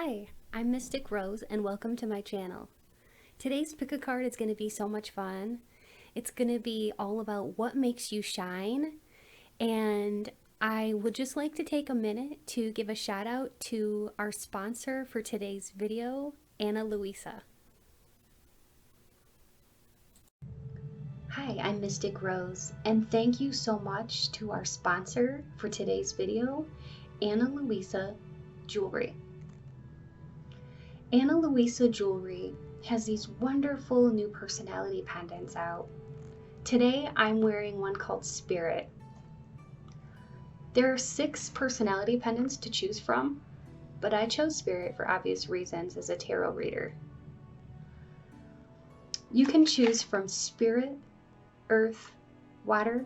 Hi, I'm Mystic Rose and welcome to my channel. Today's pick a card is going to be so much fun. It's going to be all about what makes you shine, and I would just like to take a minute to give a shout out to our sponsor for today's video, Ana Luisa. Hi, I'm Mystic Rose, and thank you so much to our sponsor for today's video, Ana Luisa Jewelry. Ana Luisa Jewelry has these wonderful new personality pendants out. Today I'm wearing one called Spirit. There are 6 personality pendants to choose from, but I chose Spirit for obvious reasons as a tarot reader. You can choose from Spirit, Earth, Water,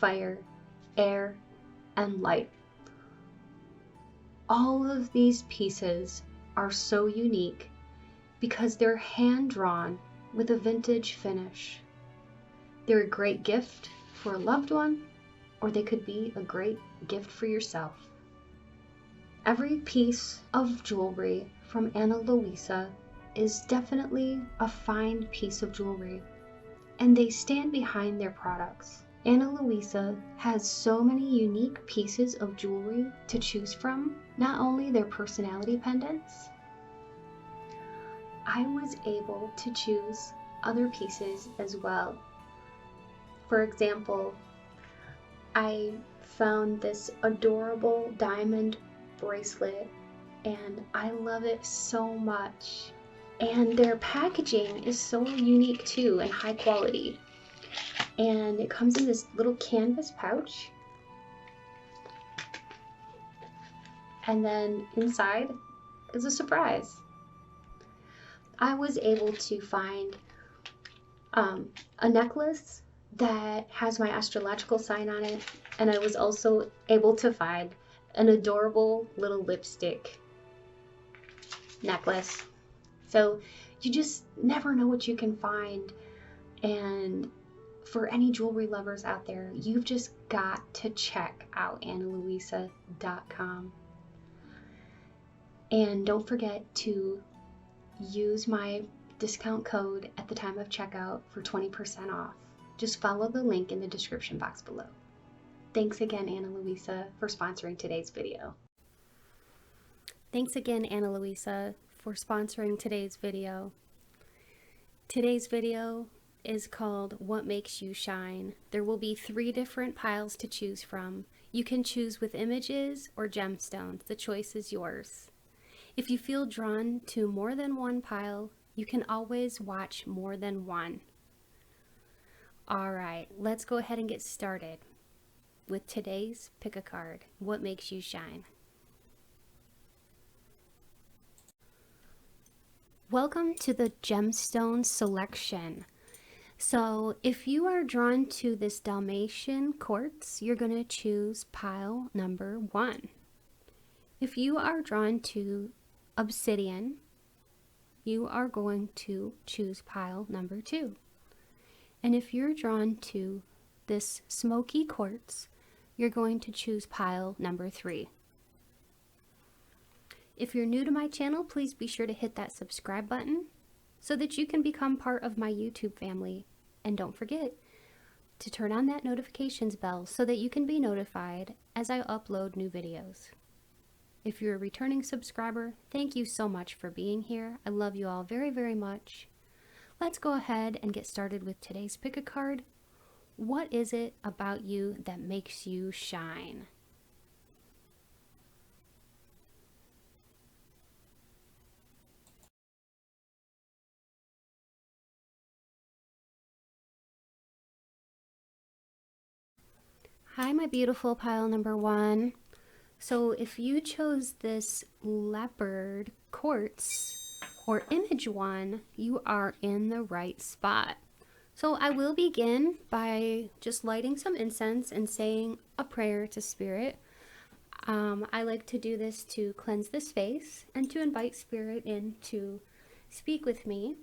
Fire, Air, and Light. All of these pieces are so unique because they're hand-drawn with a vintage finish. They're a great gift for a loved one, or they could be a great gift for yourself. Every piece of jewelry from Ana Luisa is definitely a fine piece of jewelry, and they stand behind their products. Ana Luisa has so many unique pieces of jewelry to choose from, not only their personality pendants. I was able to choose other pieces as well. For example, I found this adorable diamond bracelet and I love it so much. And their packaging is so unique too and high quality. And it comes in this little canvas pouch. And then inside is a surprise. I was able to find a necklace that has my astrological sign on it, and I was also able to find an adorable little lipstick necklace. So you just never know what you can find, and for any jewelry lovers out there, you've just got to check out analuisa.com. And don't forget to use my discount code at the time of checkout for 20% off. Just follow the link in the description box below. Thanks again, Ana Luisa, for sponsoring today's video. Thanks again, Ana Luisa, for sponsoring today's video. Today's video is called What Makes You Shine. There will be 3 different piles to choose from. You can choose with images or gemstones. The choice is yours. If you feel drawn to more than one pile, you can always watch more than one. Alright, let's go ahead and get started with today's pick a card. What makes you shine? Welcome to the gemstone selection. So if you are drawn to this Dalmatian quartz, you're going to choose pile number 1. If you are drawn to obsidian, you are going to choose pile number 2. And if you're drawn to this smoky quartz, you're going to choose pile number 3. If you're new to my channel, please be sure to hit that subscribe button so that you can become part of my YouTube family. And don't forget to turn on that notifications bell so that you can be notified as I upload new videos. If you're a returning subscriber, thank you so much for being here. I love you all very, very much. Let's go ahead and get started with today's pick a card. What is it about you that makes you shine? Hi, my beautiful pile number 1. So if you chose this leopard quartz or image 1, you are in the right spot. So I will begin by just lighting some incense and saying a prayer to Spirit. I like to do this to cleanse the space and to invite Spirit in to speak with me.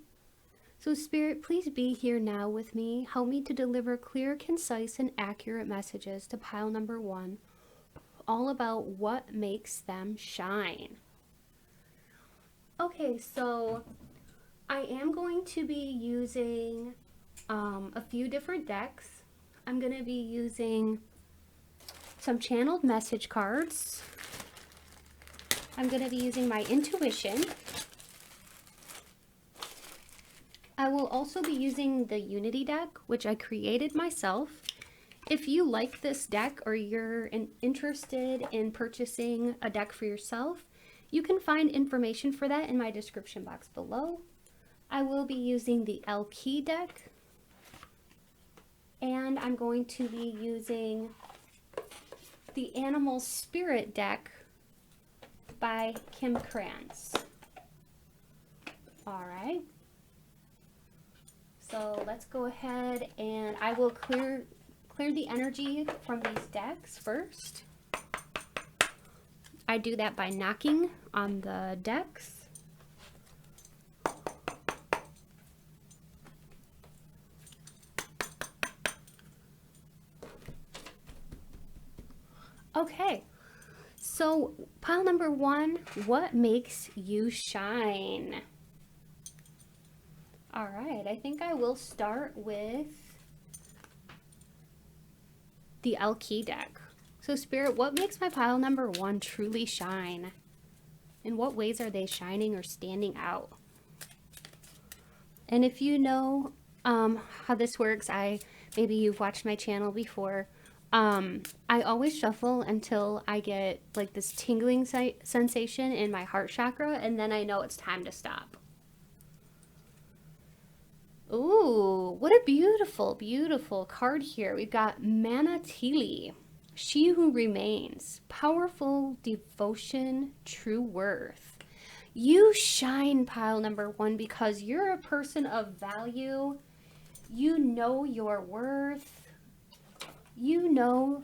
So Spirit, please be here now with me. Help me to deliver clear, concise, and accurate messages to pile number 1, all about what makes them shine. Okay, so I am going to be using a few different decks. I'm going to be using some channeled message cards. I'm going to be using my intuition. I will also be using the Unity deck, which I created myself. If you like this deck or you're interested in purchasing a deck for yourself, you can find information for that in my description box below. I will be using the LP deck, and I'm going to be using the Animal Spirit deck by Kim Krantz. All right. So let's go ahead and I will clear the energy from these decks first. I do that by knocking on the decks. Okay, so pile number 1, what makes you shine? All right, I think I will start with the L key deck. So Spirit, what makes my pile number 1 truly shine? In what ways are they shining or standing out? And if you know how this works, maybe you've watched my channel before, I always shuffle until I get like this tingling sensation in my heart chakra, and then I know it's time to stop. Ooh, what a beautiful, beautiful card here. We've got Manatili, She Who Remains, Powerful Devotion, True Worth. You shine, pile number 1, because you're a person of value. You know your worth. You know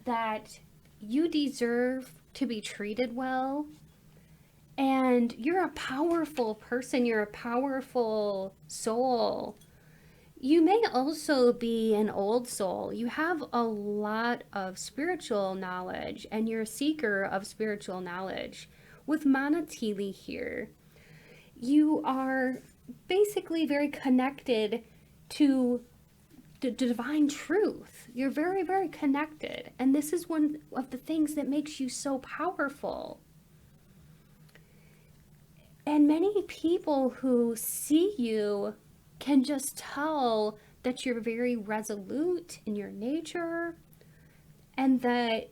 that you deserve to be treated well. And you're a powerful person. You're a powerful soul. You may also be an old soul. You have a lot of spiritual knowledge, and you're a seeker of spiritual knowledge. With Manatili here, you are basically very connected to the divine truth. You're very, very connected. And this is one of the things that makes you so powerful. And many people who see you can just tell that you're very resolute in your nature, and that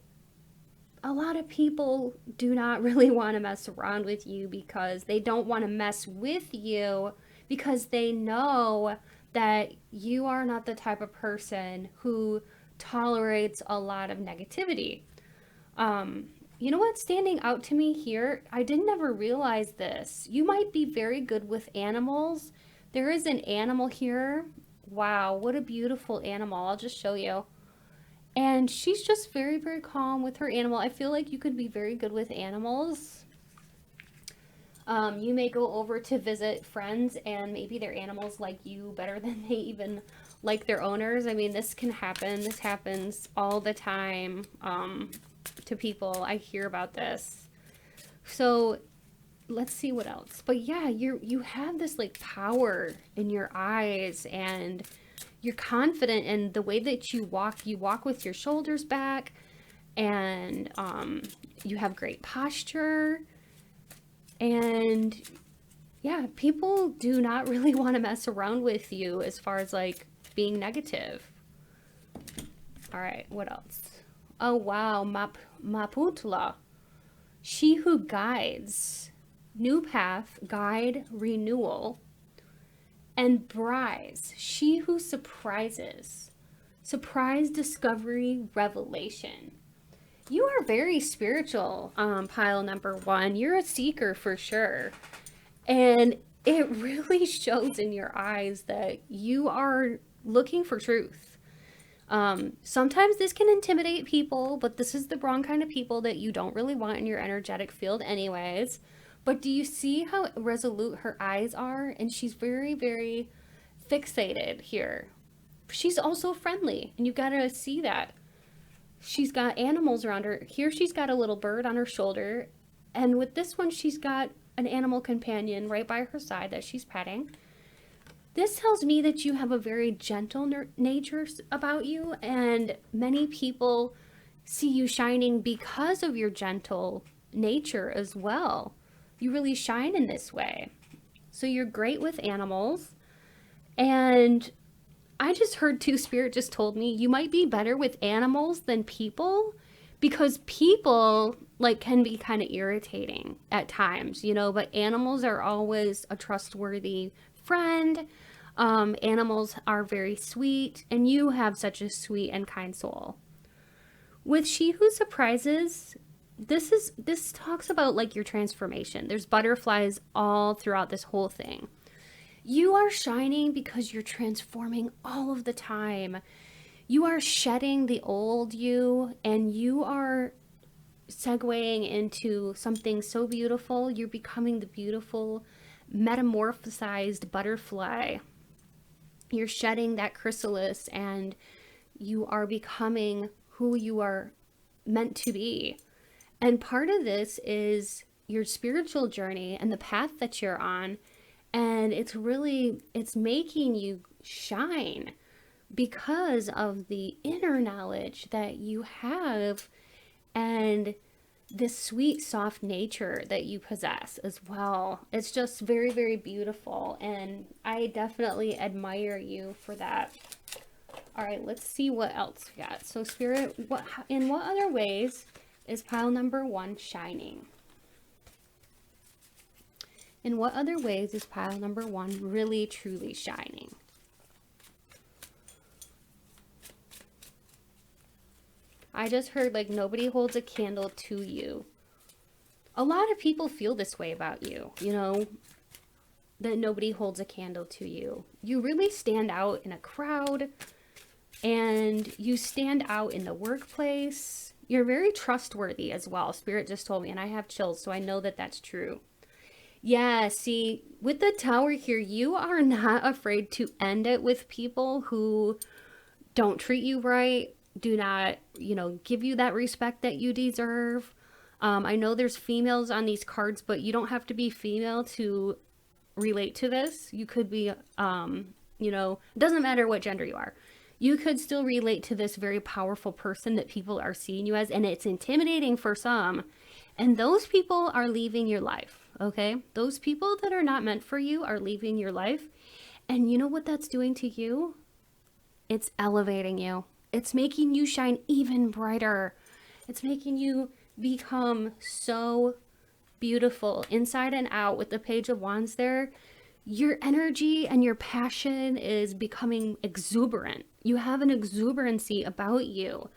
a lot of people do not really want to mess around with you because they don't want to mess with you because they know that you are not the type of person who tolerates a lot of negativity. You know what's standing out to me here? I didn't ever realize this. You might be very good with animals. There is an animal here. Wow, what a beautiful animal. I'll just show you. And she's just very, very calm with her animal. I feel like you could be very good with animals. You may go over to visit friends and maybe their animals like you better than they even like their owners. I mean, this can happen. This happens all the time to people. I hear about this. So let's see what else. But yeah, you have this like power in your eyes, and you're confident in the way that you walk with your shoulders back, and you have great posture. And yeah, people do not really want to mess around with you as far as like being negative. All right, what else? Oh wow, Maputla, She Who Guides, New Path, Guide, Renewal. And Brise, She Who Surprises, Surprise, Discovery, Revelation. You are very spiritual, pile number 1. You're a seeker for sure. And it really shows in your eyes that you are looking for truth. Sometimes this can intimidate people, but this is the wrong kind of people that you don't really want in your energetic field anyways. But do you see how resolute her eyes are? And she's very, very fixated here. She's also friendly, and you gotta see that. She's got animals around her. Here she's got a little bird on her shoulder. And with this one, she's got an animal companion right by her side that she's petting. This tells me that you have a very gentle nature about you, and many people see you shining because of your gentle nature as well. You really shine in this way. So you're great with animals. And I just heard too, Spirit just told me you might be better with animals than people, because people like can be kind of irritating at times, you know, but animals are always a trustworthy friend. Animals are very sweet, and you have such a sweet and kind soul. With She Who Surprises, this talks about like your transformation. There's butterflies all throughout this whole thing. You are shining because you're transforming all of the time. You are shedding the old you, and you are segueing into something so beautiful. You're becoming the beautiful metamorphosized butterfly. You're shedding that chrysalis, and you are becoming who you are meant to be. And part of this is your spiritual journey and the path that you're on. And it's making you shine because of the inner knowledge that you have and this sweet, soft nature that you possess as well. It's just very, very beautiful. And I definitely admire you for that. All right, let's see what else we got. So Spirit, in what other ways is pile number 1 shining? In what other ways is pile number 1 really, truly shining? I just heard like nobody holds a candle to you. A lot of people feel this way about you, you know, that nobody holds a candle to you. You really stand out in a crowd, and you stand out in the workplace. You're very trustworthy as well. Spirit just told me, and I have chills, so I know that that's true. Yeah, see, with the Tower here, you are not afraid to end it with people who don't treat you right, do not, you know, give you that respect that you deserve. I know there's females on these cards, but you don't have to be female to relate to this. You could be, you know, it doesn't matter what gender you are. You could still relate to this very powerful person that people are seeing you as, and it's intimidating for some. And those people are leaving your life, okay? Those people that are not meant for you are leaving your life. And you know what that's doing to you? It's elevating you. It's making you shine even brighter. It's making you become so beautiful inside and out. With the Page of Wands there, your energy and your passion is becoming exuberant. You have an exuberancy about you.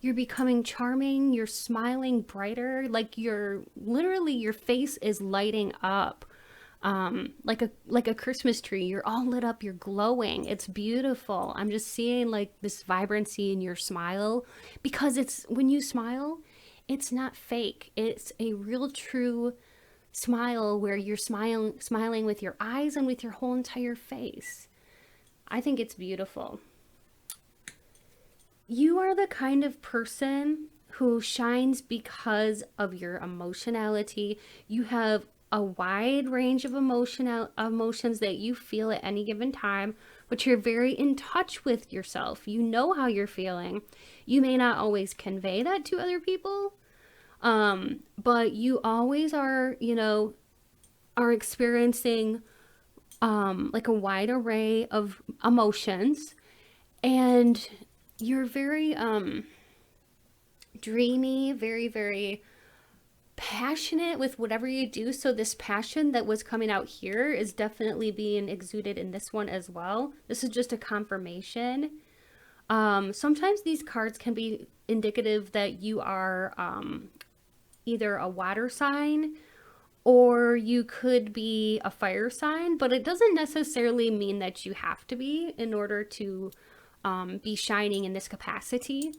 You're becoming charming. You're smiling brighter. Like literally your face is lighting up. Like a Christmas tree. You're all lit up. You're glowing. It's beautiful. I'm just seeing like this vibrancy in your smile, because when you smile, it's not fake. It's a real true smile where you're smiling with your eyes and with your whole entire face. I think it's beautiful. You are the kind of person who shines because of your emotionality. You have a wide range of emotions that you feel at any given time, but you're very in touch with yourself. You know how you're feeling. You may not always convey that to other people, but you always are, you know, are experiencing like a wide array of emotions, and you're very dreamy, very, very passionate with whatever you do. So this passion that was coming out here is definitely being exuded in this one as well. This is just a confirmation. Sometimes these cards can be indicative that you are either a water sign, or you could be a fire sign, but it doesn't necessarily mean that you have to be in order to be shining in this capacity.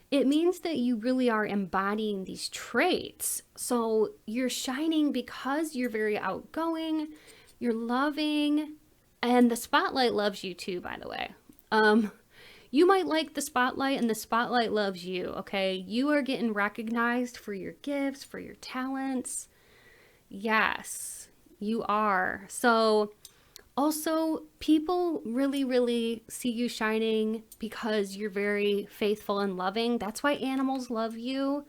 It means that you really are embodying these traits. So you're shining because you're very outgoing, you're loving, and the spotlight loves you too, by the way. You might like the spotlight, and the spotlight loves you, okay? You are getting recognized for your gifts, for your talents. Yes, you are. So also, people really, really see you shining because you're very faithful and loving. That's why animals love you.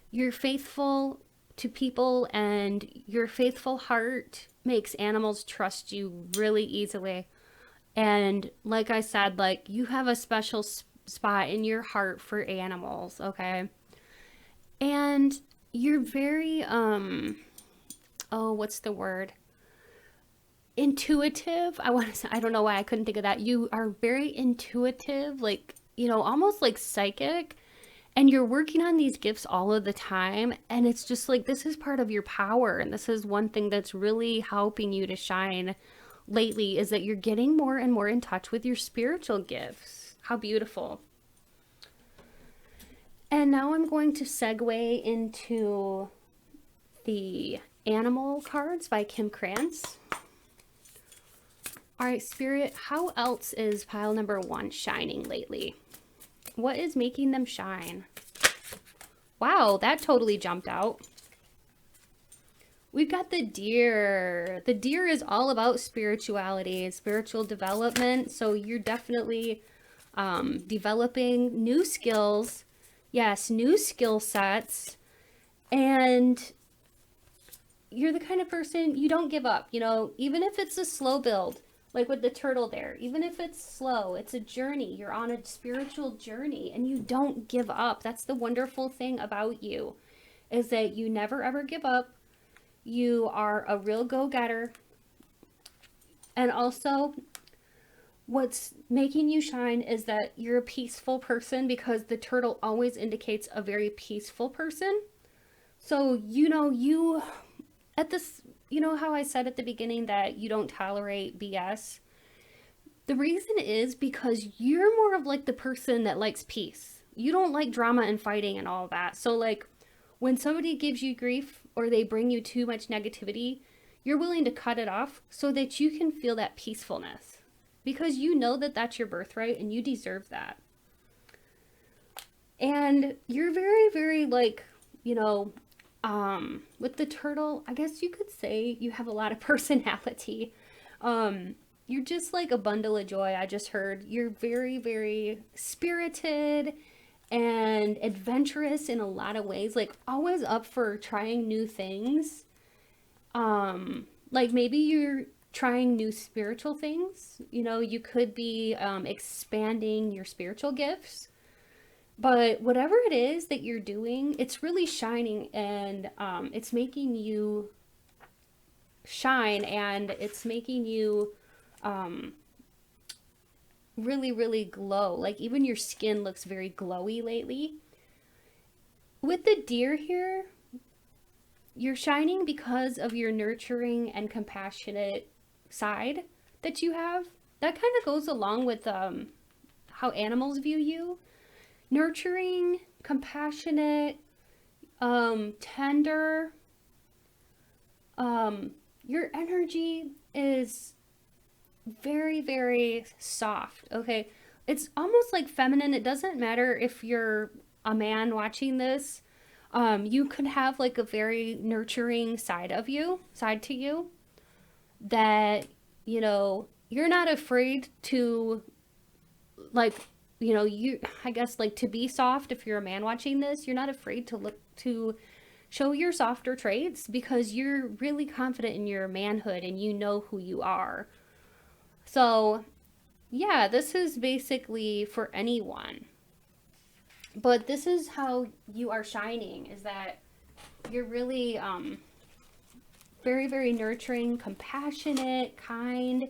You're faithful to people, and your faithful heart makes animals trust you really easily. And like I said, like you have a special spot in your heart for animals, okay? And you're very oh, what's the word? Intuitive. I want to say, I don't know why I couldn't think of that. You are very intuitive, like, almost like psychic, and you're working on these gifts all of the time, and it's just like this is part of your power, and this is one thing that's really helping you to shine lately, is that you're getting more and more in touch with your spiritual gifts. How beautiful. And now I'm going to segue into the animal cards by Kim Krantz. All right, Spirit, how else is pile number 1 shining lately? What is making them shine? Wow, that totally jumped out. We've got the deer. The deer is all about spirituality and spiritual development. So you're definitely developing new skills. Yes, new skill sets. And you're the kind of person, you don't give up. Even if it's a slow build, like with the turtle there, even if it's slow, it's a journey. You're on a spiritual journey and you don't give up. That's the wonderful thing about you, is that you never ever give up. You are a real go-getter. And also, what's making you shine is that you're a peaceful person, because the turtle always indicates a very peaceful person. So, you at this, how I said at the beginning that you don't tolerate BS? The reason is because you're more of like the person that likes peace. You don't like drama and fighting and all that. So like when somebody gives you grief or they bring you too much negativity, you're willing to cut it off so that you can feel that peacefulness, because you know that that's your birthright and you deserve that. And you're very, very like, with the turtle, I guess you could say you have a lot of personality. You're just like a bundle of joy. I just heard you're very, very spirited and adventurous in a lot of ways, like always up for trying new things. Like maybe you're trying new spiritual things. You could be expanding your spiritual gifts. But whatever it is that you're doing, it's really shining, and it's making you shine, and it's making you really, really glow. Like even your skin looks very glowy lately. With the deer here, you're shining because of your nurturing and compassionate side that you have. That kind of goes along with how animals view you. Nurturing, compassionate, tender. Your energy is very, very soft. Okay. It's almost like feminine. It doesn't matter if you're a man watching this. You could have like a very nurturing side to you that, you're not afraid to like, I guess like to be soft. If you're a man watching this, you're not afraid to show your softer traits, because you're really confident in your manhood and you know who you are. So yeah, this is basically for anyone. But this is how you are shining, is that you're really very, very nurturing, compassionate, kind,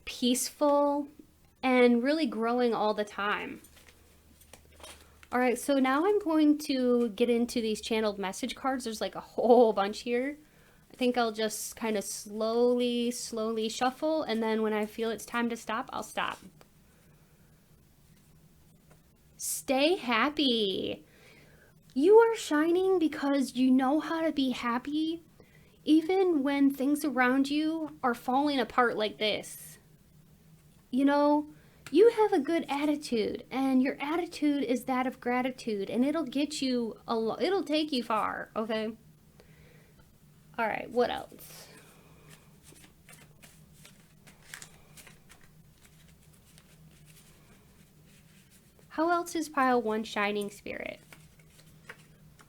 peaceful, and really growing all the time. All right, so now I'm going to get into these channeled message cards. There's like a whole bunch here. I think I'll just kind of slowly shuffle, and then when I feel it's time to stop, I'll stop. Stay happy. You are shining because you know how to be happy, even when things around you are falling apart like this. You have a good attitude, and your attitude is that of gratitude, and it'll get you it'll take you far, okay? All right, what else? How else is pile 1 shining, Spirit?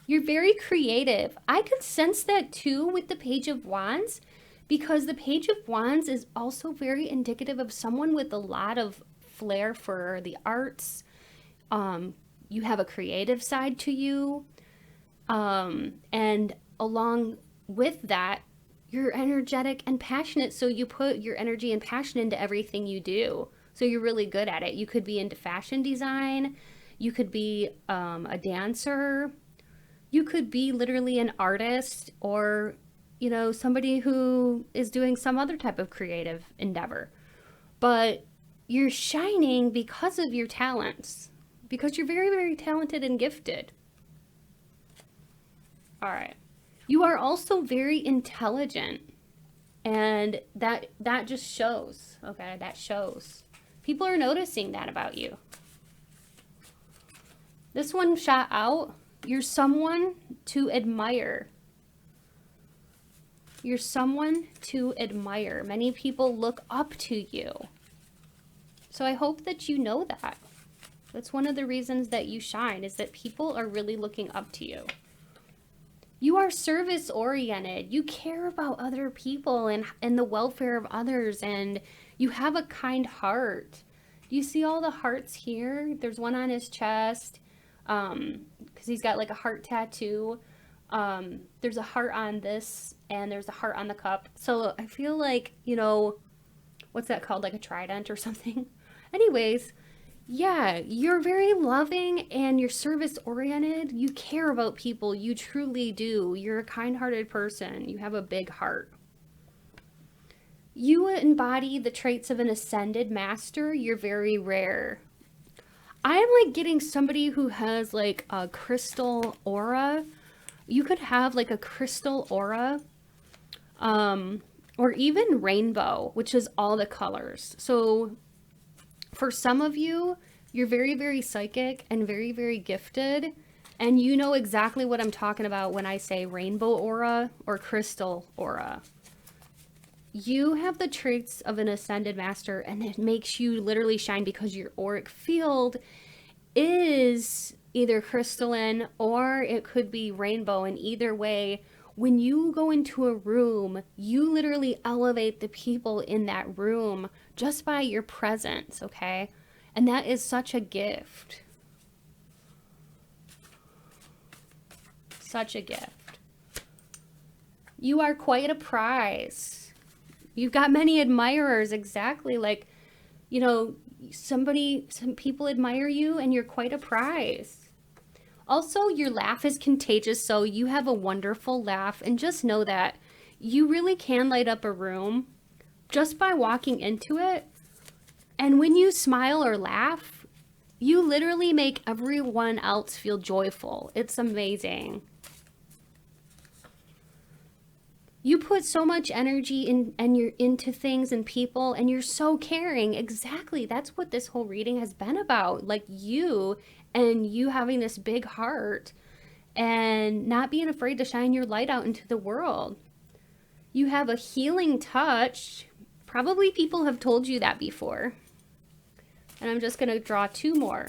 You're very creative. I could sense that too with the Page of Wands, because the Page of Wands is also very indicative of someone with a lot of flair for the arts. You have a creative side to you. And along with that, you're energetic and passionate. So you put your energy and passion into everything you do. So you're really good at it. You could be into fashion design. You could be a dancer. You could be literally an artist, or, you know, somebody who is doing some other type of creative endeavor. But you're shining because of your talents, because you're very, very talented and gifted. All right. You are also very intelligent, and that just shows, okay? That shows. People are noticing that about you. This one shot out. You're someone to admire. You're someone to admire. Many people look up to you. So I hope that you know that. That's one of the reasons that you shine, is that people are really looking up to you. You are service oriented. You care about other people and the welfare of others, and you have a kind heart. Do you see all the hearts here? There's one on his chest, because he's got like a heart tattoo. There's a heart on this, and there's a heart on the cup. So I feel like, you know, what's that called? Like a trident or something. Anyways, yeah, you're very loving and you're service oriented. You care about people. You truly do. You're a kind-hearted person. You have a big heart. You embody the traits of an ascended master. You're very rare. I'm like getting somebody who has like a crystal aura. You could have like a crystal aura, or even rainbow, which is all the colors. So for some of you, you're very, very psychic and very, very gifted. And you know exactly what I'm talking about when I say rainbow aura or crystal aura. You have the traits of an ascended master, and it makes you literally shine because your auric field is either crystalline or it could be rainbow. And either way, when you go into a room, you literally elevate the people in that room just by your presence, okay? And that is such a gift. Such a gift. You are quite a prize. You've got many admirers, exactly. Like, you know, some people admire you, and you're quite a prize. Also, your laugh is contagious, so you have a wonderful laugh, and just know that you really can light up a room just by walking into it. And when you smile or laugh, you literally make everyone else feel joyful. It's amazing. You put so much energy in, and you're into things and people, and you're so caring. Exactly. That's what this whole reading has been about. Like you, and you having this big heart and not being afraid to shine your light out into the world. You have a healing touch. Probably people have told you that before. And I'm just going to draw 2 more.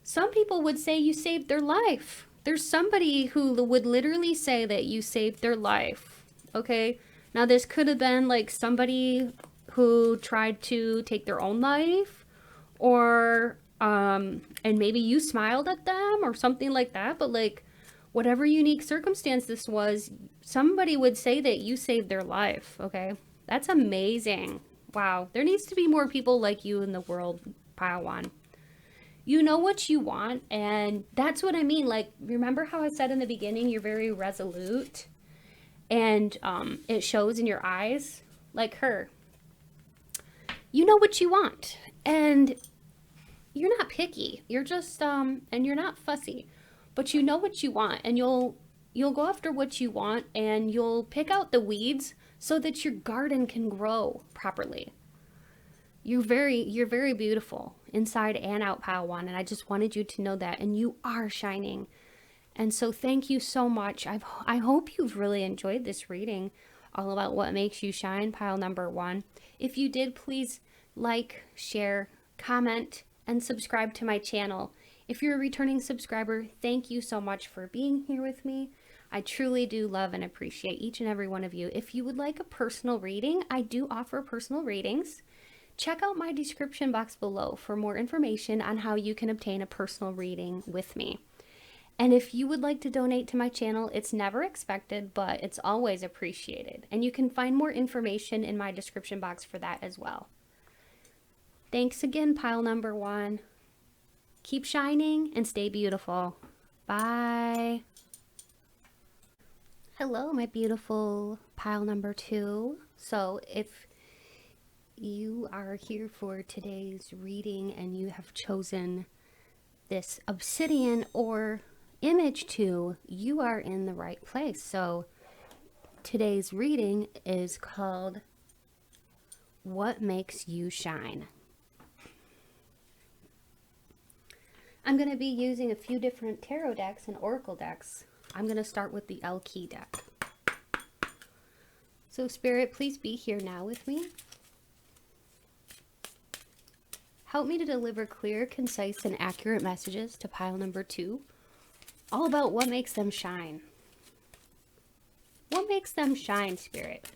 Some people would say you saved their life. There's somebody who would literally say that you saved their life. Okay? Now this could have been like somebody who tried to take their own life, or and maybe you smiled at them or something like that. But like, whatever unique circumstance this was, somebody would say that you saved their life. Okay? That's amazing. Wow. There needs to be more people like you in the world, Pile 1. You know what you want, and that's what I mean. Like, remember how I said in the beginning, you're very resolute, and it shows in your eyes, like her. You know what you want, and you're not picky. You're just, and you're not fussy, but you know what you want, and you'll go after what you want, and you'll pick out the weeds so that your garden can grow properly. You're very beautiful inside and out, Pile 1, and I just wanted you to know that. And you are shining, And so thank you so much. I hope you've really enjoyed this reading all about what makes you shine, pile number 1. If you did, please like, share, comment, and subscribe to my channel. If you're a returning subscriber, thank you so much for being here with me. I truly do love and appreciate each and every one of you. If you would like a personal reading, I do offer personal readings. Check out my description box below for more information on how you can obtain a personal reading with me. And if you would like to donate to my channel, it's never expected, but it's always appreciated. And you can find more information in my description box for that as well. Thanks again, pile number 1. Keep shining and stay beautiful. Bye. Hello, my beautiful pile number 2. So if you are here for today's reading and you have chosen this obsidian or image 2, you are in the right place. So today's reading is called What Makes You Shine. I'm going to be using a few different tarot decks and oracle decks. I'm going to start with the L key deck. So Spirit, please be here now with me. Help me to deliver clear, concise, and accurate messages to pile number 2, all about what makes them shine. What makes them shine, Spirit?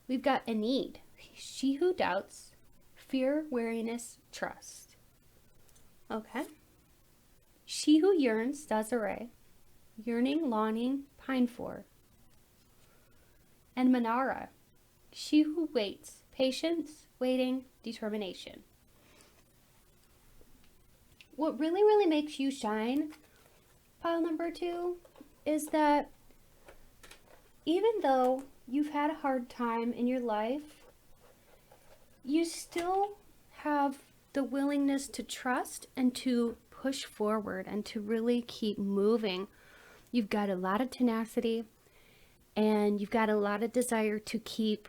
We've got a need. She who doubts, fear, weariness, trust. Okay. She who yearns, Desiree, yearning, longing, pine for. And Manara, she who waits, patience, waiting, determination. What really, really makes you shine, pile number 2, is that even though you've had a hard time in your life, you still have the willingness to trust and to push forward and to really keep moving. You've got a lot of tenacity and you've got a lot of desire to keep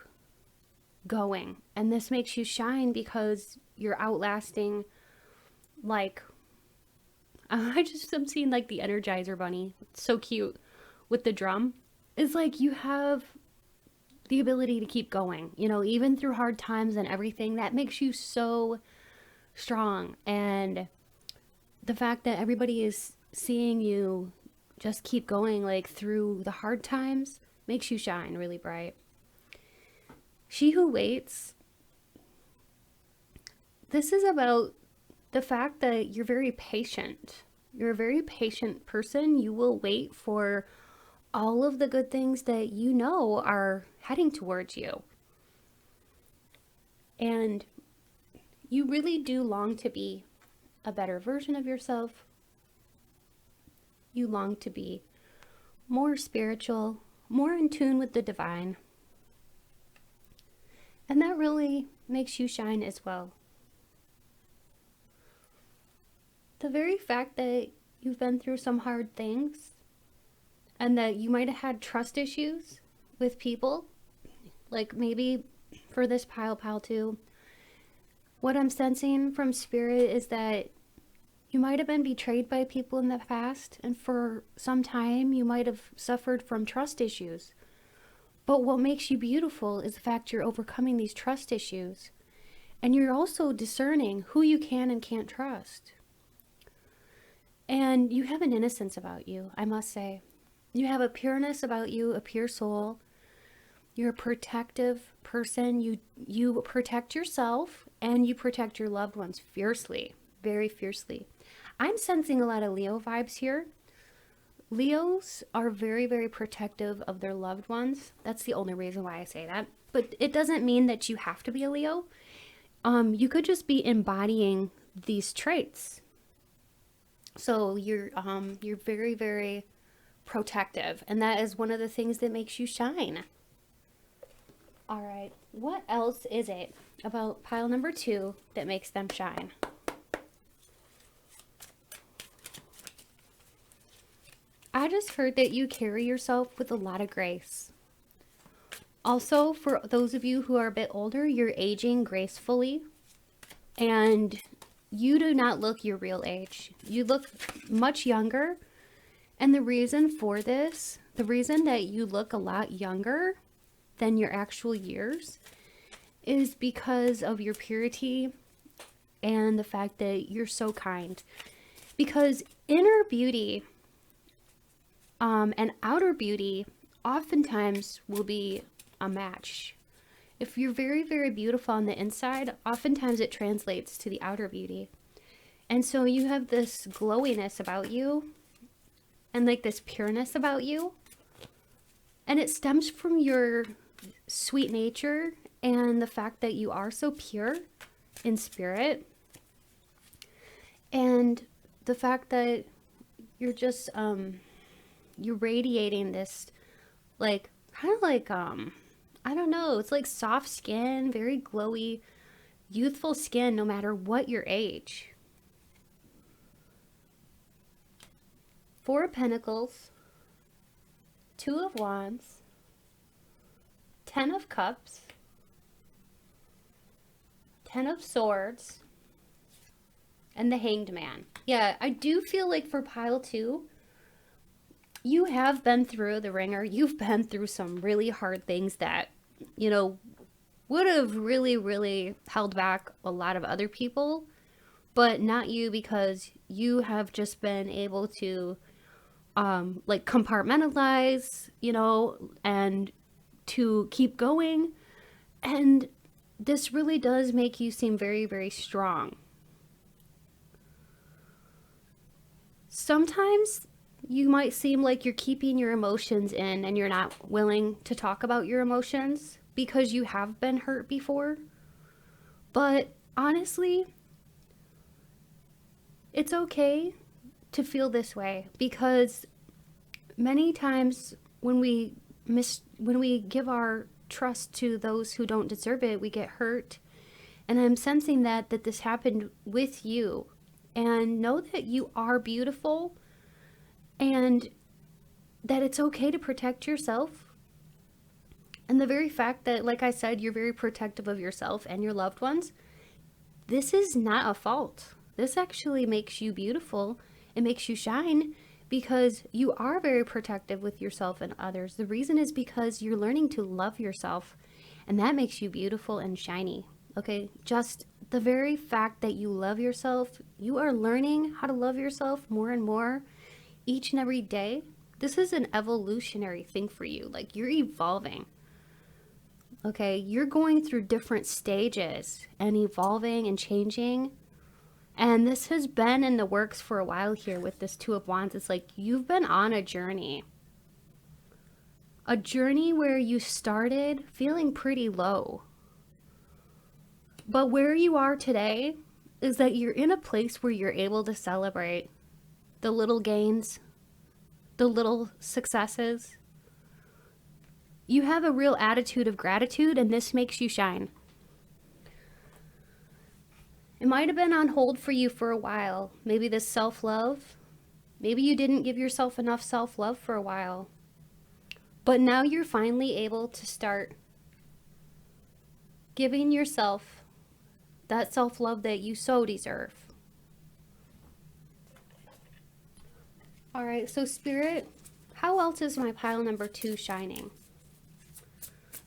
going. And this makes you shine because you're outlasting, like, I'm seeing like the Energizer Bunny. It's so cute with the drum. It's like you have the ability to keep going, you know, even through hard times and everything. That makes you so strong. And the fact that everybody is seeing you just keep going, like, through the hard times, makes you shine really bright. She who waits. This is about the fact that you're very patient. You're a very patient person. You will wait for all of the good things that you know are heading towards you. And you really do long to be a better version of yourself. You long to be more spiritual, more in tune with the divine. And that really makes you shine as well. The very fact that you've been through some hard things and that you might have had trust issues with people, like maybe for this pile 2, what I'm sensing from Spirit is that you might have been betrayed by people in the past, and for some time you might have suffered from trust issues. But what makes you beautiful is the fact you're overcoming these trust issues. And you're also discerning who you can and can't trust. And you have an innocence about you, I must say. You have a pureness about you, a pure soul. You're a protective person. You protect yourself and you protect your loved ones fiercely, very fiercely. I'm sensing a lot of Leo vibes here. Leos are very, very protective of their loved ones. That's the only reason why I say that. But it doesn't mean that you have to be a Leo. You could just be embodying these traits. So you're very, very protective, and that is one of the things that makes you shine. All right, what else is it about pile number 2 that makes them shine? I just heard that you carry yourself with a lot of grace. Also, for those of you who are a bit older, you're aging gracefully, and you do not look your real age. You look much younger. And the reason for this, the reason that you look a lot younger than your actual years, is because of your purity and the fact that you're so kind. Because inner beauty and outer beauty oftentimes will be a match. If you're very, very beautiful on the inside, oftentimes it translates to the outer beauty. And so you have this glowiness about you and like this pureness about you. And it stems from your sweet nature and the fact that you are so pure in spirit. And the fact that you're just, you're radiating this, like, kind of like, I don't know, it's like soft skin, very glowy, youthful skin, no matter what your age. Four of Pentacles, Two of Wands, 10 of Cups, 10 of Swords, and the Hanged Man. Yeah, I do feel like for pile 2, you have been through the ringer. You've been through some really hard things that, you know, would have really, really held back a lot of other people, but not you, because you have just been able to, like, compartmentalize, you know, and to keep going. And this really does make you seem very, very strong. Sometimes you might seem like you're keeping your emotions in and you're not willing to talk about your emotions because you have been hurt before. But honestly, it's okay to feel this way, because many times when we give our trust to those who don't deserve it, we get hurt. And I'm sensing that this happened with you. And know that you are beautiful, and that it's okay to protect yourself. And the very fact that, like I said, you're very protective of yourself and your loved ones, this is not a fault. This actually makes you beautiful. It makes you shine, because you are very protective with yourself and others. The reason is because you're learning to love yourself, and that makes you beautiful and shiny. Okay, just the very fact that you love yourself, you are learning how to love yourself more and more each and every day. This is an evolutionary thing for you. Like, you're evolving. Okay, you're going through different stages and evolving and changing. And this has been in the works for a while here with this Two of Wands. It's like you've been on a journey. A journey where you started feeling pretty low. But where you are today is that you're in a place where you're able to celebrate the little gains, the little successes. You have a real attitude of gratitude, and this makes you shine. It might have been on hold for you for a while. Maybe this self-love. Maybe you didn't give yourself enough self-love for a while. But now you're finally able to start giving yourself that self-love that you so deserve. All right, so Spirit, how else is my pile number 2 shining?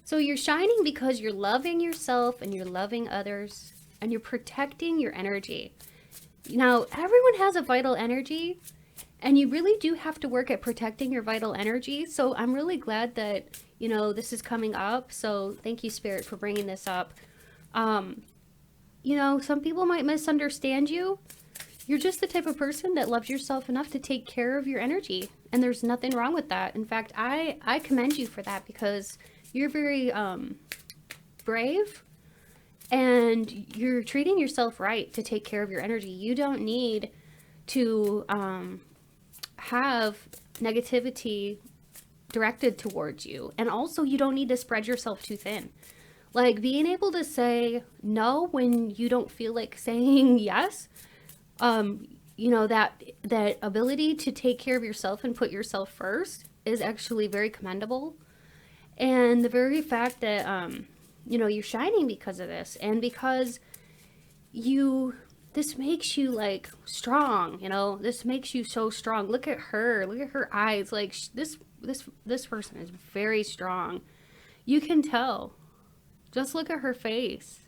So you're shining because you're loving yourself and you're loving others and you're protecting your energy. Now, everyone has a vital energy, and you really do have to work at protecting your vital energy. So I'm really glad that, you know, this is coming up. So thank you, Spirit, for bringing this up. You know, some people might misunderstand you. You're just the type of person that loves yourself enough to take care of your energy. And there's nothing wrong with that. In fact, I commend you for that, because you're very brave, and you're treating yourself right to take care of your energy. You don't need to have negativity directed towards you. And also, you don't need to spread yourself too thin. Like, being able to say no when you don't feel like saying yes, you know, that ability to take care of yourself and put yourself first is actually very commendable. And the very fact that, you know, you're shining because of this, and because you this makes you like strong, you know, this makes you so strong. Look at her eyes. Like this person is very strong. You can tell. Just look at her face.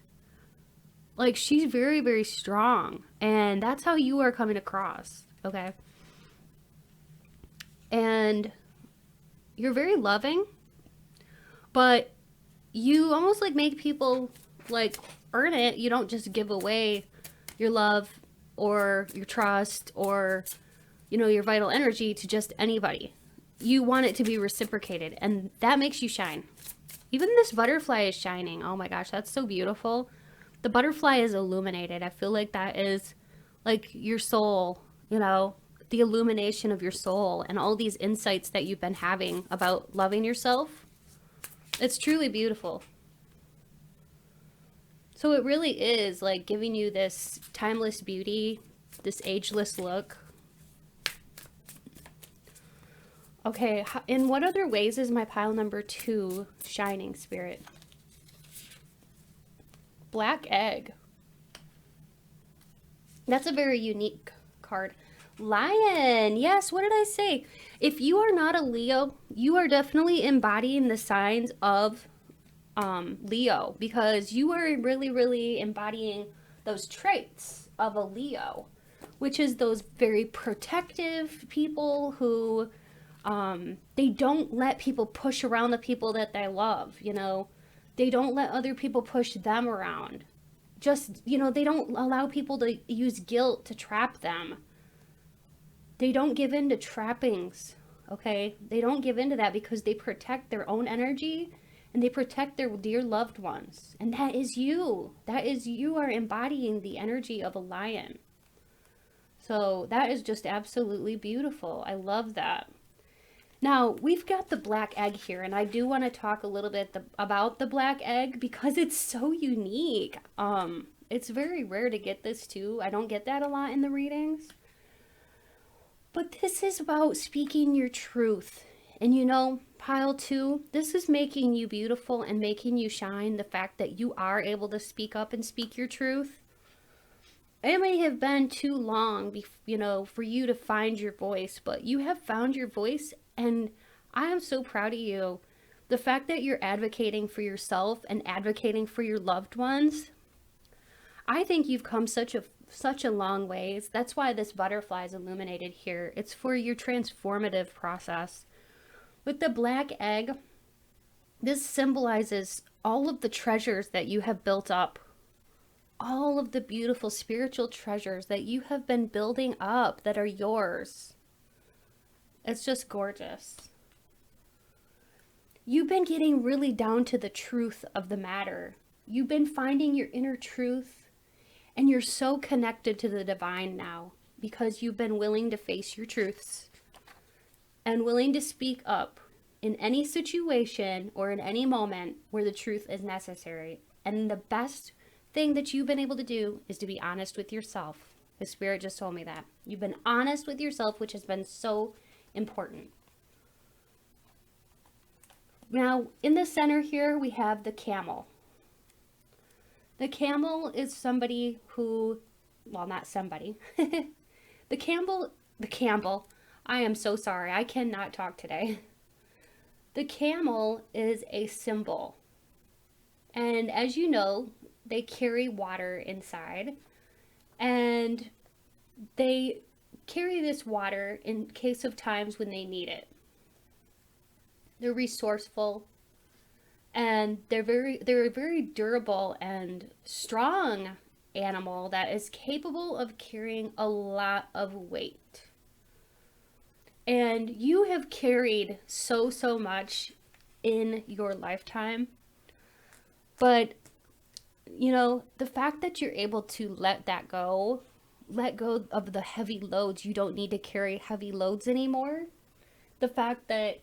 Like, she's very, very strong. And that's how you are coming across, okay? And you're very loving, but you almost like make people like earn it. You don't just give away your love or your trust or, you know, your vital energy to just anybody. You want it to be reciprocated, and that makes you shine. Even this butterfly is shining. Oh my gosh, that's so beautiful. The butterfly is illuminated. I feel like that is like your soul, you know, the illumination of your soul and all these insights that you've been having about loving yourself. It's truly beautiful. So it really is like giving you this timeless beauty, this ageless look. Okay, in what other ways is my pile number 2 shining, Spirit? Black egg. That's a very unique card. Lion. Yes, what did I say? If you are not a Leo, you are definitely embodying the signs of Leo, because you are really, really embodying those traits of a Leo, which is those very protective people who they don't let people push around the people that they love, you know. They don't let other people push them around. Just, you know, they don't allow people to use guilt to trap them. They don't give in to trappings, okay? They don't give in to that because they protect their own energy and they protect their dear loved ones. And that is you. That is, you are embodying the energy of a lion. So that is just absolutely beautiful. I love that. Now, we've got the black egg here, and I do want to talk a little bit about the black egg because it's so unique. It's very rare to get this too. I don't get that a lot in the readings. But this is about speaking your truth. And you know, pile 2, this is making you beautiful and making you shine. The fact that you are able to speak up and speak your truth. It may have been too long, you know, for you to find your voice, but you have found your voice, and I am so proud of you. The fact that you're advocating for yourself and advocating for your loved ones, I think you've come such a long ways. That's why this butterfly is illuminated here. It's for your transformative process. With the black egg, this symbolizes all of the treasures that you have built up. All of the beautiful spiritual treasures that you have been building up that are yours. It's just gorgeous. You've been getting really down to the truth of the matter. You've been finding your inner truth, and you're so connected to the divine now because you've been willing to face your truths and willing to speak up in any situation or in any moment where the truth is necessary. And the best thing that you've been able to do is to be honest with yourself. The Spirit just told me that. You've been honest with yourself, which has been so important. Now, in the center here, we have the camel. The camel is somebody who, well, not somebody. The camel, I am so sorry. I cannot talk today. The camel is a symbol. And as you know, they carry water inside, and they carry this water in case of times when they need it. They're resourceful, and they're a very durable and strong animal that is capable of carrying a lot of weight. And you have carried so much in your lifetime, but you know, the fact that you're able to let go of the heavy loads, you don't need to carry heavy loads anymore. The fact that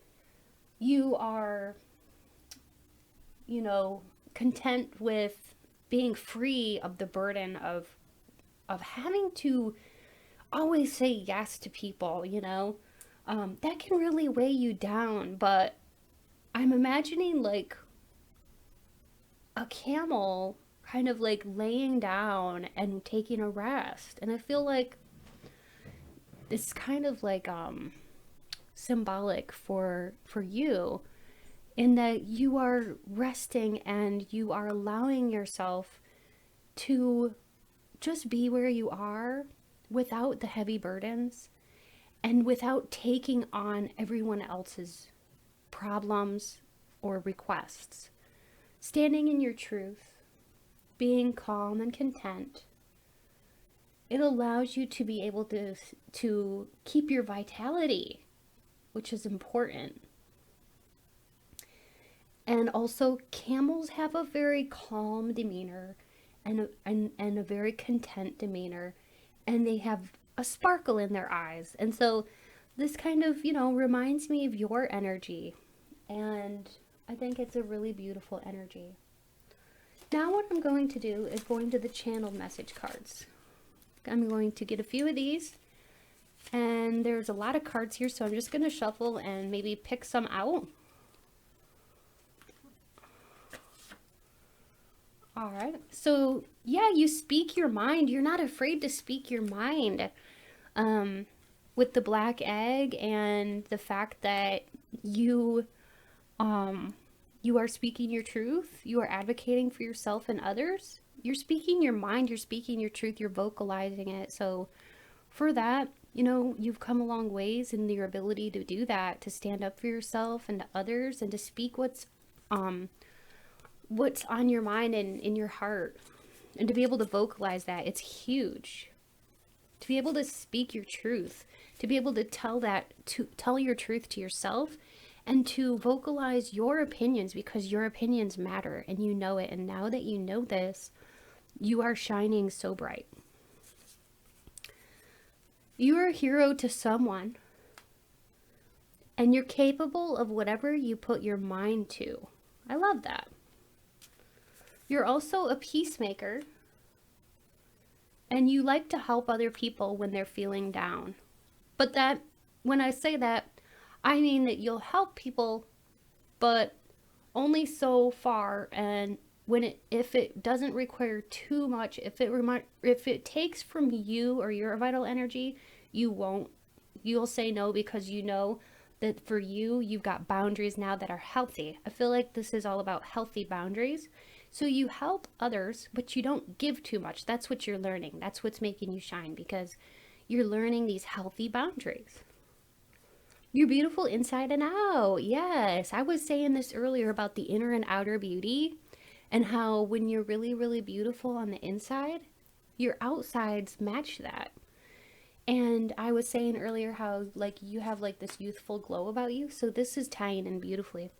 you are, you know, content with being free of the burden of having to always say yes to people, you know, that can really weigh you down. But I'm imagining like a camel kind of like laying down and taking a rest. And I feel like it's kind of like symbolic for you, in that you are resting and you are allowing yourself to just be where you are without the heavy burdens and without taking on everyone else's problems or requests. Standing in your truth, being calm and content, it allows you to be able to keep your vitality, which is important. And also, camels have a very calm demeanor and a very content demeanor, and they have a sparkle in their eyes. And so this kind of, reminds me of your energy, and I think it's a really beautiful energy. Now what I'm going to do is go into the channeled message cards. I'm going to get a few of these, and there's a lot of cards here, so I'm just going to shuffle and maybe pick some out. All right. So, yeah, you speak your mind. You're not afraid to speak your mind. With the black egg and the fact that you are speaking your truth, you are advocating for yourself and others. You're speaking your mind, you're speaking your truth, you're vocalizing it. So for that, you've come a long ways in your ability to do that, to stand up for yourself and to others, and to speak what's on your mind and in your heart, and to be able to vocalize that. It's huge to be able to speak your truth, to be able to tell your truth to yourself, and to vocalize your opinions, because your opinions matter and you know it. And now that you know this, you are shining so bright. You are a hero to someone, and you're capable of whatever you put your mind to. I love that. You're also a peacemaker, and you like to help other people when they're feeling down. But when I say that, I mean that you'll help people, but only so far, and if it doesn't require too much, if it takes from you or your vital energy, you'll say no, because you know that for you, you've got boundaries now that are healthy. I feel like this is all about healthy boundaries. So you help others, but you don't give too much. That's what you're learning. That's what's making you shine, because you're learning these healthy boundaries. You're beautiful inside and out. Yes, I was saying this earlier about the inner and outer beauty, and how when you're really, really beautiful on the inside, your outsides match that. And I was saying earlier how you have this youthful glow about you. So this is tying in beautifully.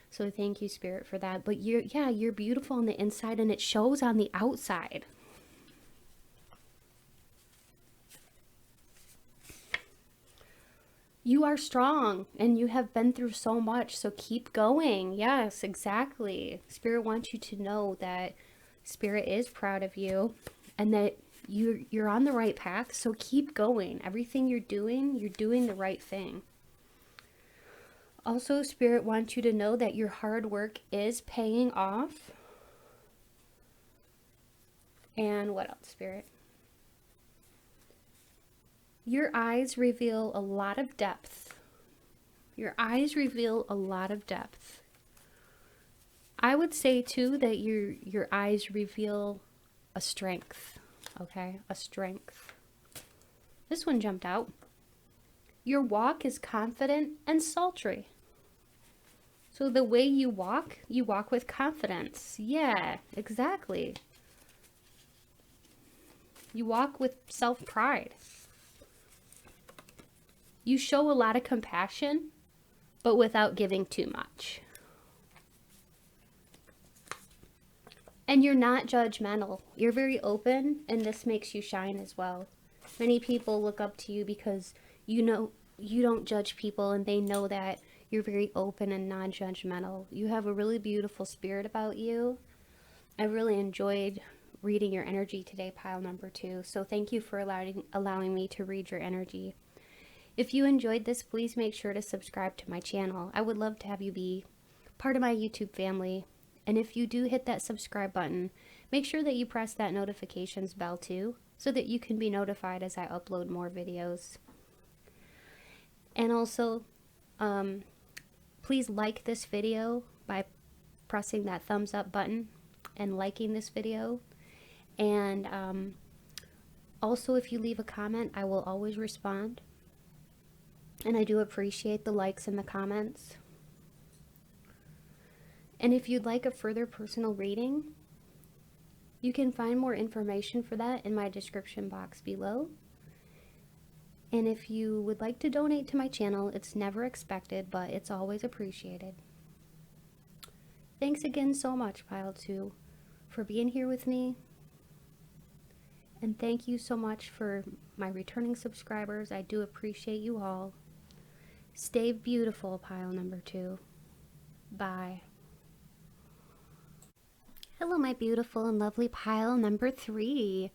So thank you, Spirit, for that. But you're beautiful on the inside, and it shows on the outside. You are strong, and you have been through so much, so keep going. Yes, exactly. Spirit wants you to know that Spirit is proud of you, and that you're on the right path, so keep going. Everything you're doing the right thing. Also, Spirit wants you to know that your hard work is paying off. And what else, Spirit? Your eyes reveal a lot of depth. Your eyes reveal a lot of depth. I would say too that your eyes reveal a strength. Okay, a strength. This one jumped out. Your walk is confident and sultry. So the way you walk with confidence. Yeah, exactly. You walk with self-pride. You show a lot of compassion, but without giving too much. And you're not judgmental. You're very open, and this makes you shine as well. Many people look up to you because you don't judge people, and they know that you're very open and non-judgmental. You have a really beautiful spirit about you. I really enjoyed reading your energy today, pile number 2. So thank you for allowing me to read your energy. If you enjoyed this, please make sure to subscribe to my channel. I would love to have you be part of my YouTube family. And if you do hit that subscribe button, make sure that you press that notifications bell too, so that you can be notified as I upload more videos. And also, please like this video by pressing that thumbs up button and liking this video. And also, if you leave a comment, I will always respond. And I do appreciate the likes and the comments. And if you'd like a further personal reading, you can find more information for that in my description box below. And if you would like to donate to my channel, it's never expected, but it's always appreciated. Thanks again so much, Pile 2, for being here with me. And thank you so much for my returning subscribers. I do appreciate you all. Stay beautiful, Pile number 2. Bye. Hello, my beautiful and lovely pile number 3.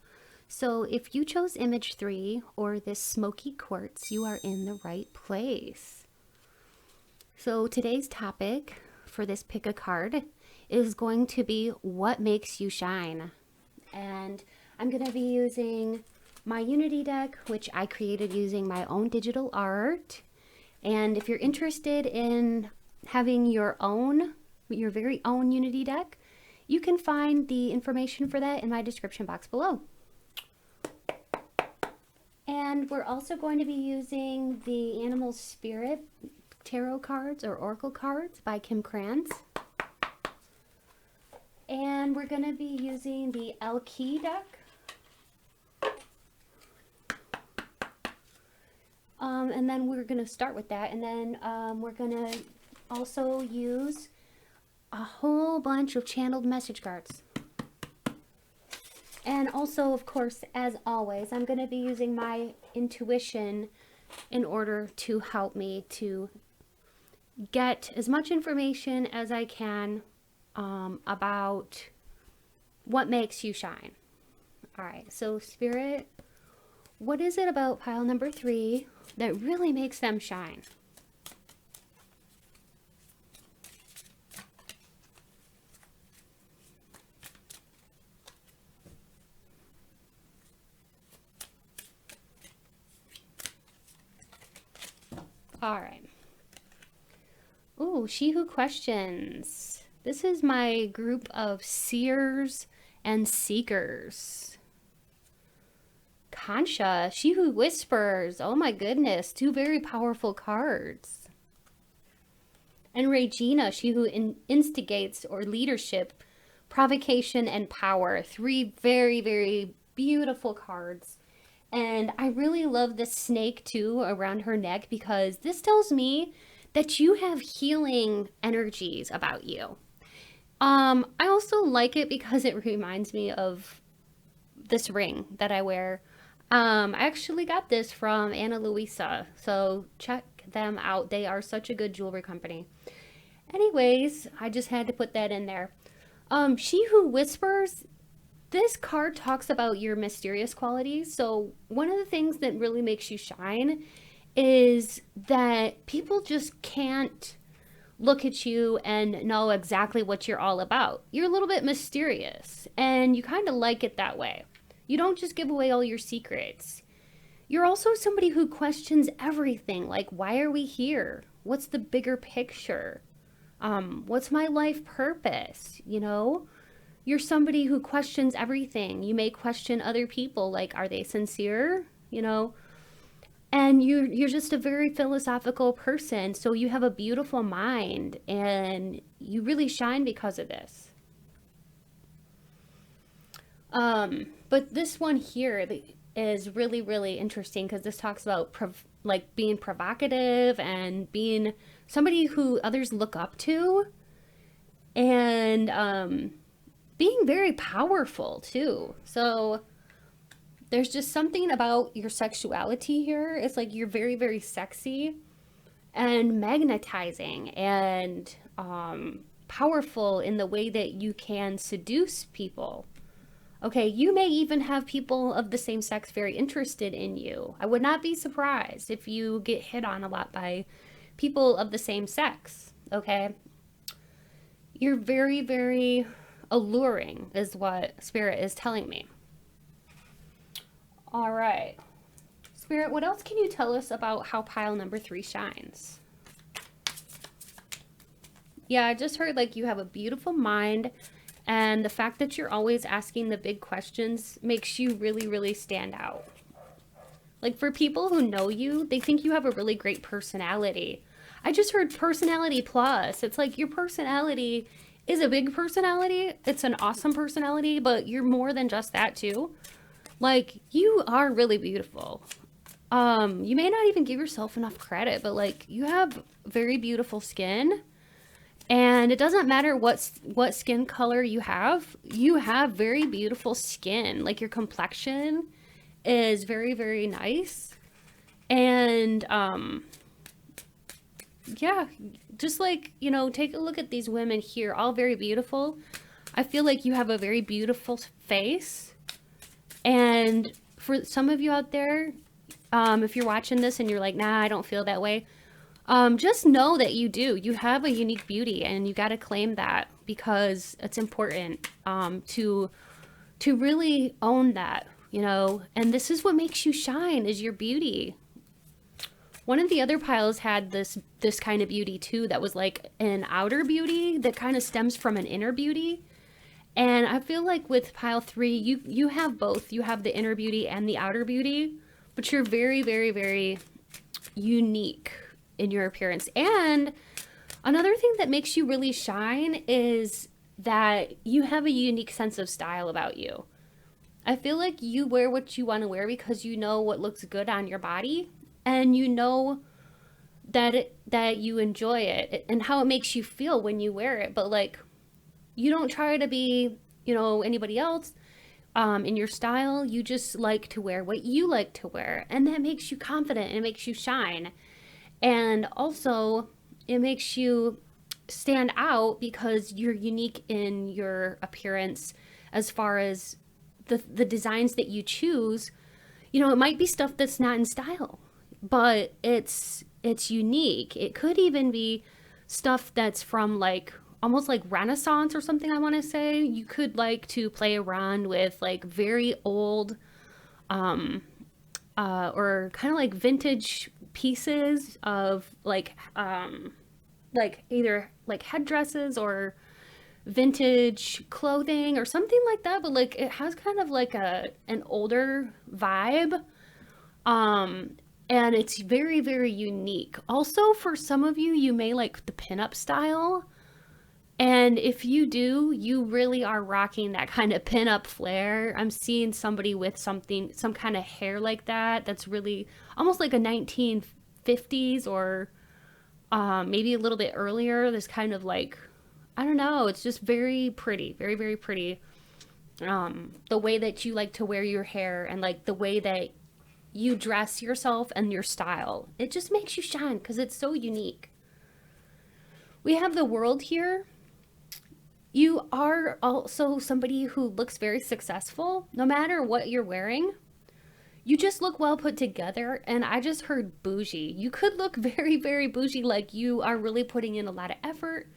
So if you chose image 3 or this smoky quartz, you are in the right place. So today's topic for this pick a card is going to be what makes you shine. And I'm going to be using my Unity deck, which I created using my own digital art. And if you're interested in having your very own Unity deck, you can find the information for that in my description box below. And we're also going to be using the Animal Spirit Tarot cards or Oracle cards by Kim Krantz. And we're going to be using the LEOPARD deck. And then we're going to start with that. And then we're going to also use a whole bunch of channeled message cards. And also, of course, as always, I'm going to be using my intuition in order to help me to get as much information as I can about what makes you shine. All right, so Spirit, what is it about pile number 3 that really makes them shine? All right. Ooh, She Who Questions. This is my group of seers and seekers. Kansha, She Who Whispers. Oh my goodness, 2 very powerful cards. And Regina, She Who Instigates or Leadership, Provocation, and Power. 3 very, very beautiful cards. And I really love this snake too around her neck, because this tells me that you have healing energies about you. I also like it because it reminds me of this ring that I wear. I actually got this from Ana Luisa, so check them out. They are such a good jewelry company. Anyways, I just had to put that in there. She Who Whispers. This card talks about your mysterious qualities. So one of the things that really makes you shine is that people just can't look at you and know exactly what you're all about. You're a little bit mysterious, and you kind of like it that way. You don't just give away all your secrets. You're also somebody who questions everything, like, why are we here? What's the bigger picture? What's my life purpose? You know? You're somebody who questions everything. You may question other people, like, are they sincere? You know? And you're just a very philosophical person, so you have a beautiful mind, and you really shine because of this. But this one here is really, really interesting, because this talks about like being provocative and being somebody who others look up to, and being very powerful too. So there's just something about your sexuality here. It's like you're very, very sexy and magnetizing and powerful in the way that you can seduce people. Okay, you may even have people of the same sex very interested in you. I would not be surprised if you get hit on a lot by people of the same sex, okay? You're very, very alluring is what Spirit is telling me. All right. Spirit, what else can you tell us about how pile number 3 shines? Yeah, I just heard like you have a beautiful mind, and the fact that you're always asking the big questions makes you really, really stand out. Like, for people who know you, they think you have a really great personality. I just heard personality plus. It's like your personality is a big personality. It's an awesome personality, but you're more than just that too. Like, you are really beautiful. You may not even give yourself enough credit, but like, you have very beautiful skin. And it doesn't matter what skin color you have very beautiful skin. Like, your complexion is very, very nice. And yeah, just like, you know, take a look at these women here, all very beautiful. I feel like you have a very beautiful face. And for some of you out there, if you're watching this and you're like, nah, I don't feel that way, just know that you do. You have a unique beauty, and you got to claim that, because it's important to really own that, you know. And this is what makes you shine, is your beauty. One of the other piles had this kind of beauty too, that was like an outer beauty that kind of stems from an inner beauty. And I feel like with pile 3, you have both. You have the inner beauty and the outer beauty, but you're very, very, very unique in your appearance. And another thing that makes you really shine is that you have a unique sense of style about you. I feel like you wear what you want to wear because you know what looks good on your body, and you know that you enjoy it and how it makes you feel when you wear it. But like, you don't try to be, you know, anybody else in your style. You just like to wear what you like to wear, and that makes you confident and it makes you shine. And also, it makes you stand out because you're unique in your appearance. As far as the designs that you choose, you know, it might be stuff that's not in style, but it's unique. It could even be stuff that's from like almost like Renaissance or something, I want to say. You could like to play around with like very old or kind of like vintage pieces of like either like headdresses or vintage clothing or something like that, but like it has kind of like an older vibe, and it's very, very unique. Also, for some of you, you may like the pinup style, and if you do, you really are rocking that kind of pinup flair. I'm seeing somebody with some kind of hair like that, that's really almost like a 1950s or maybe a little bit earlier. This kind of like, I don't know, it's just very pretty, very, very pretty. The way that you like to wear your hair and like the way that you dress yourself and your style, it just makes you shine because it's so unique. We have the World here. You are also somebody who looks very successful, no matter what you're wearing. You just look well put together, and I just heard bougie. You could look very, very bougie, like you are really putting in a lot of effort,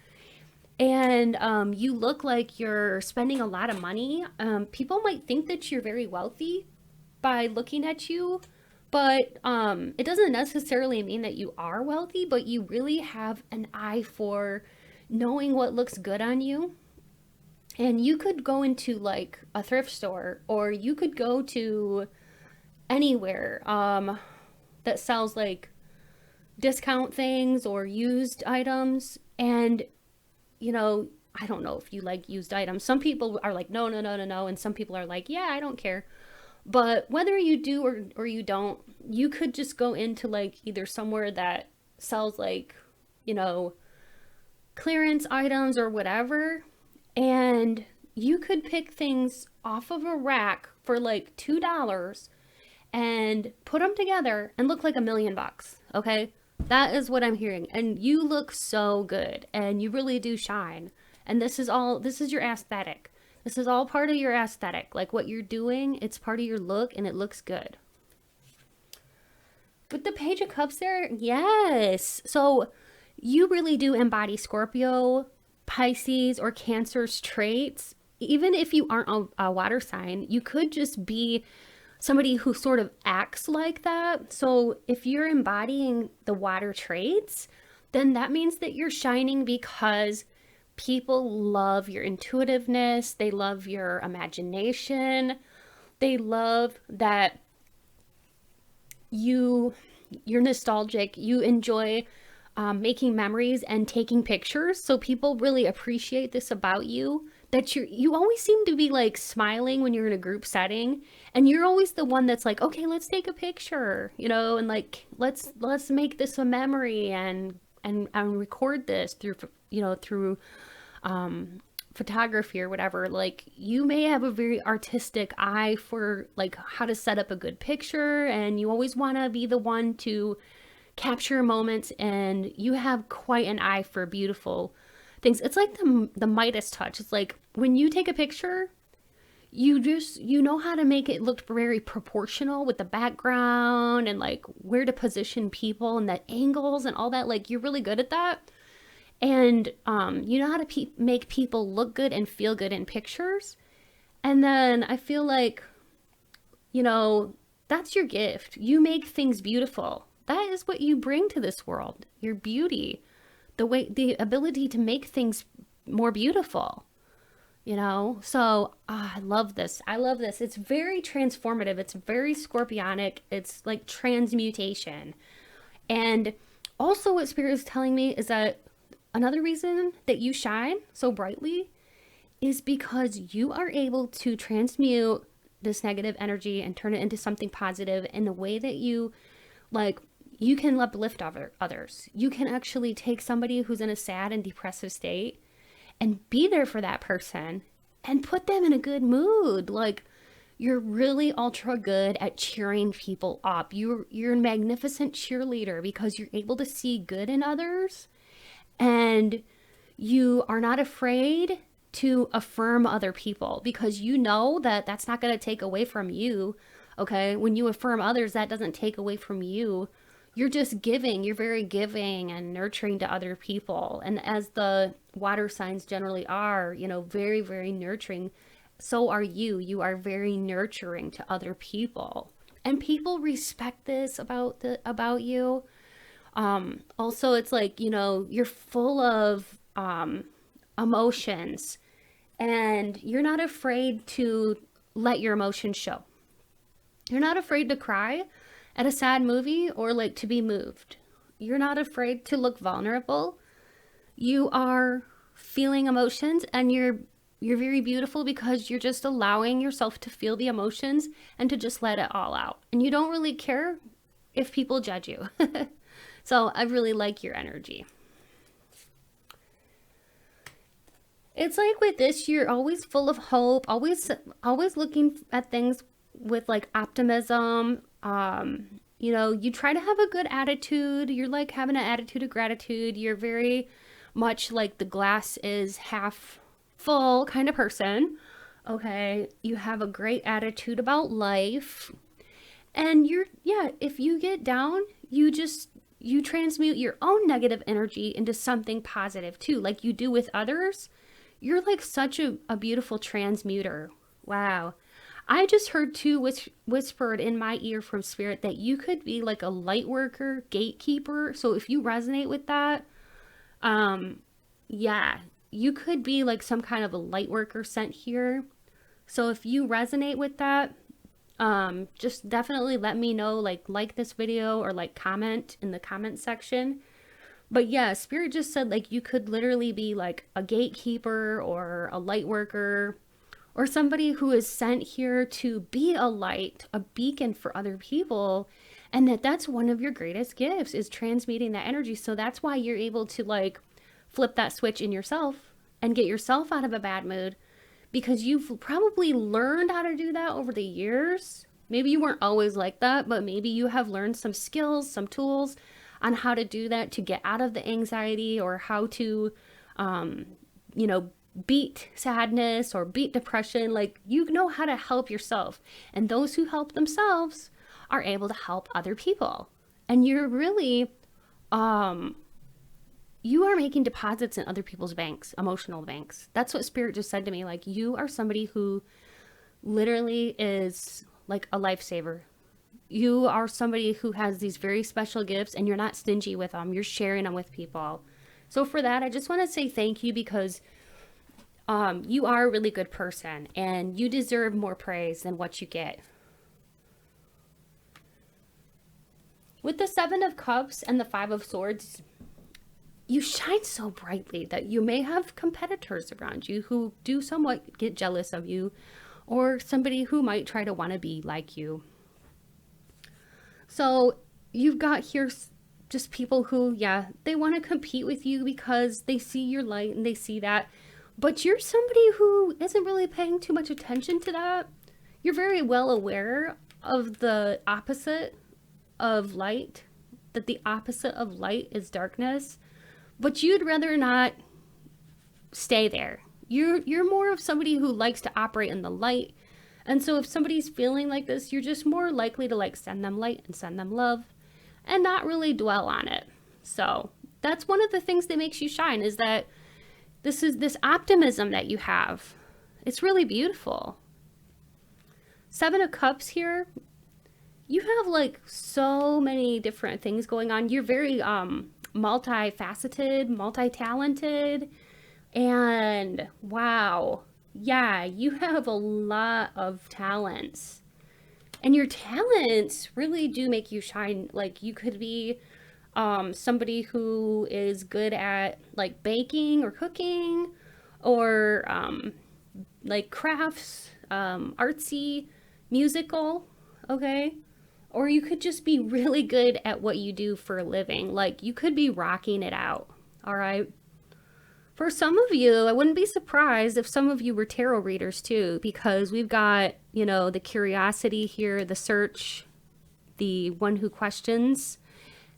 and you look like you're spending a lot of money. People might think that you're very wealthy by looking at you, but it doesn't necessarily mean that you are wealthy, but you really have an eye for knowing what looks good on you. And you could go into like a thrift store, or you could go to anywhere that sells like discount things or used items. And, you know, I don't know if you like used items. Some people are like, no, no, no, no, no. And some people are like, yeah, I don't care. But whether you do or you don't, you could just go into like either somewhere that sells like, you know, clearance items or whatever, and you could pick things off of a rack for like $2 and put them together and look like $1 million, okay? That is what I'm hearing. And you look so good, and you really do shine. And this is your aesthetic. This is all part of your aesthetic. Like what you're doing, it's part of your look, and it looks good. With the Page of Cups there, yes. So you really do embody Scorpio, Pisces, or Cancer's traits. even if you aren't a water sign, you could just be somebody who sort of acts like that. So if you're embodying the water traits, then that means that you're shining because people love your intuitiveness, they love your imagination, they love that you're nostalgic, you enjoy making memories and taking pictures. So people really appreciate this about you, that you always seem to be like smiling when you're in a group setting, and you're always the one that's like, okay, let's take a picture, you know, and like let's make this a memory and record this through, you know, through photography or whatever. Like, you may have a very artistic eye for like how to set up a good picture, and you always want to be the one to capture moments, and you have quite an eye for beautiful things. It's like the Midas touch. It's like when you take a picture, you know how to make it look very proportional with the background and like where to position people and the angles and all that. Like, you're really good at that. And you know how to make people look good and feel good in pictures. And then I feel like, you know, that's your gift. You make things beautiful. That is what you bring to this world. Your beauty, the ability to make things more beautiful, you know? So I love this. I love this. It's very transformative. It's very scorpionic. It's like transmutation. And also what Spirit is telling me is that another reason that you shine so brightly is because you are able to transmute this negative energy and turn it into something positive in the way that you, like, you can uplift others. You can actually take somebody who's in a sad and depressive state and be there for that person and put them in a good mood. Like, you're really ultra good at cheering people up. You're a magnificent cheerleader because you're able to see good in others, and you are not afraid to affirm other people because you know that that's not going to take away from you. Okay, when you affirm others, that doesn't take away from you. You're just giving. You're very giving and nurturing to other people. And as the water signs generally are, you know, very, very nurturing, so are you. You are very nurturing to other people. And people respect this about you. Also, it's like, you know, you're full of emotions, and you're not afraid to let your emotions show. You're not afraid to cry at a sad movie or like to be moved. You're not afraid to look vulnerable. You are feeling emotions, and you're very beautiful because you're just allowing yourself to feel the emotions and to just let it all out. And you don't really care if people judge you. So I really like your energy. It's like with this, you're always full of hope, always looking at things with like optimism. You know, you try to have a good attitude. You're like having an attitude of gratitude. You're very much like the glass is half full kind of person. Okay. You have a great attitude about life. And if you get down, you transmute your own negative energy into something positive too, like you do with others. You're like such a beautiful transmuter. Wow. I just heard too whispered in my ear from Spirit that you could be like a light worker, gatekeeper. So if you resonate with that, yeah, you could be like some kind of a light worker sent here. So if you resonate with that, just definitely let me know, like this video or like comment in the comment section. But yeah, Spirit just said like you could literally be like a gatekeeper or a light worker, or somebody who is sent here to be a light, a beacon for other people. And that's one of your greatest gifts, is transmuting that energy. So that's why you're able to like flip that switch in yourself and get yourself out of a bad mood, because you've probably learned how to do that over the years. Maybe you weren't always like that, but maybe you have learned some skills, some tools on how to do that, to get out of the anxiety, or how to, you know, beat sadness or beat depression. Like, you know how to help yourself, and those who help themselves are able to help other people. And you're really you are making deposits in other people's banks, emotional banks. That's what Spirit just said to me. Like, you are somebody who literally is like a lifesaver. You are somebody who has these very special gifts, and you're not stingy with them. You're sharing them with people. So for that, I just want to say thank you, because you are a really good person, and you deserve more praise than what you get. With the 7 of Cups and the 5 of Swords, you shine so brightly that you may have competitors around you who do somewhat get jealous of you, or somebody who might try to want to be like you. So you've got here just people who, yeah, they want to compete with you because they see your light and they see that. But you're somebody who isn't really paying too much attention to that. You're very well aware of the opposite of light, that the opposite of light is darkness, but you'd rather not stay there. You're more of somebody who likes to operate in the light. And so if somebody's feeling like this, you're just more likely to like send them light and send them love and not really dwell on it. So that's one of the things that makes you shine, is that this optimism that you have. It's really beautiful. 7 of Cups here. You have like so many different things going on. You're very multifaceted, multi-talented, and wow, yeah, you have a lot of talents, and your talents really do make you shine. Like, you could be somebody who is good at like baking or cooking, or like crafts, artsy, musical, okay? Or you could just be really good at what you do for a living. Like, you could be rocking it out, all right? For some of you, I wouldn't be surprised if some of you were tarot readers too, because we've got, you know, the curiosity here, the search, the one who questions,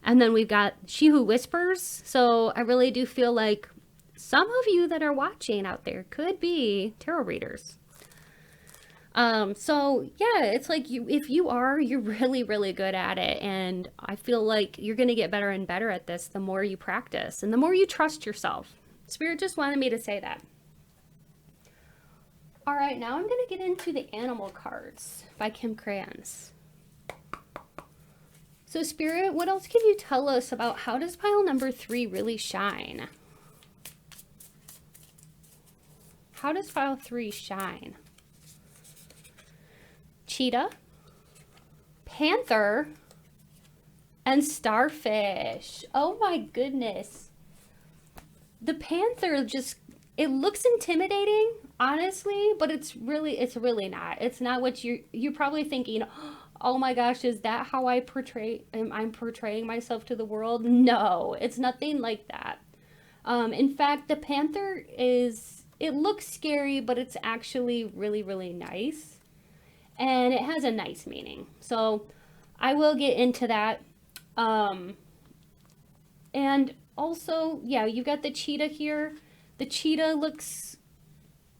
and then we've got she who whispers. So I really do feel like some of you that are watching out there could be tarot readers. So yeah, it's like if you are, you're really, really good at it. And I feel like you're going to get better and better at this the more you practice and the more you trust yourself. Spirit just wanted me to say that. All right, now I'm going to get into the animal cards by Kim Crayons. So Spirit, what else can you tell us about how does pile number 3 really shine? How does pile 3 shine? Cheetah, panther, and starfish. Oh my goodness. The panther just, it looks intimidating, honestly, but it's really not. It's not what you're probably thinking, oh my gosh, is that how I'm portraying myself to the world? No, it's nothing like that. In fact, the panther it looks scary, but it's actually really, really nice. And it has a nice meaning. So I will get into that. And also, yeah, you've got the cheetah here. The cheetah looks,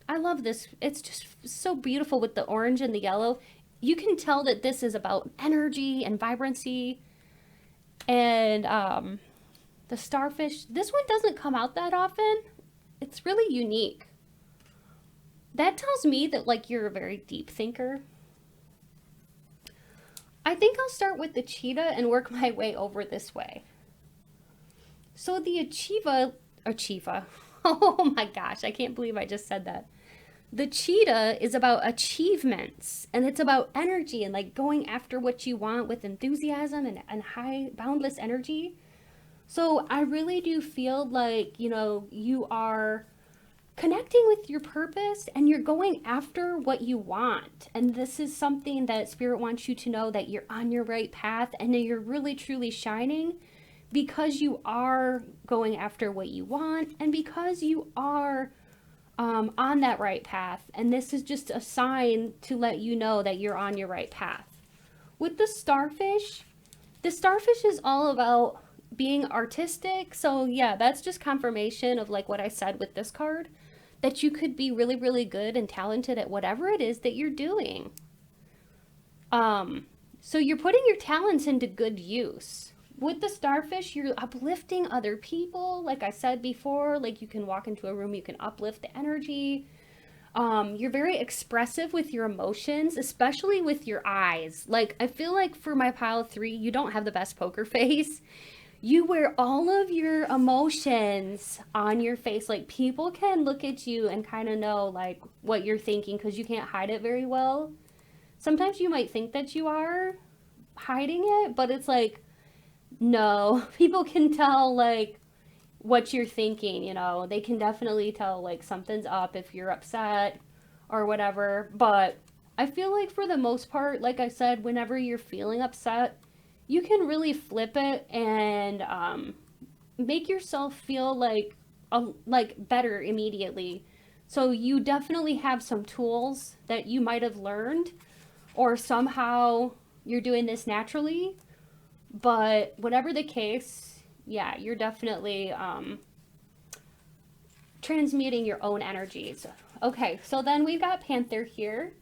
I love this. It's just so beautiful with the orange and the yellow. You can tell that this is about energy and vibrancy. And the starfish, this one doesn't come out that often. It's really unique. That tells me that like you're a very deep thinker. I think I'll start with the cheetah and work my way over this way. So the achiever, oh my gosh, I can't believe I just said that. The cheetah is about achievements, and it's about energy and like going after what you want with enthusiasm and high boundless energy. So I really do feel like, you know, you are connecting with your purpose and you're going after what you want. And this is something that Spirit wants you to know, that you're on your right path and that you're really truly shining because you are going after what you want and because you are on that right path. And this is just a sign to let you know that you're on your right path. With the starfish is all about being artistic. So yeah, that's just confirmation of like what I said with this card, that you could be really, really good and talented at whatever it is that you're doing. So you're putting your talents into good use. with the starfish, you're uplifting other people. Like I said before, like you can walk into a room, you can uplift the energy. You're very expressive with your emotions, especially with your eyes. Like, I feel like for my pile 3, you don't have the best poker face. You wear all of your emotions on your face. Like, people can look at you and kind of know, like, what you're thinking because you can't hide it very well. Sometimes you might think that you are hiding it, but it's like, no, people can tell, like, what you're thinking, you know. They can definitely tell, like, something's up if you're upset or whatever. But I feel like for the most part, like I said, whenever you're feeling upset, you can really flip it and make yourself feel like better immediately. So you definitely have some tools that you might have learned, or somehow you're doing this naturally. But whatever the case, yeah, you're definitely transmuting your own energies. Okay, so then we've got Panther here.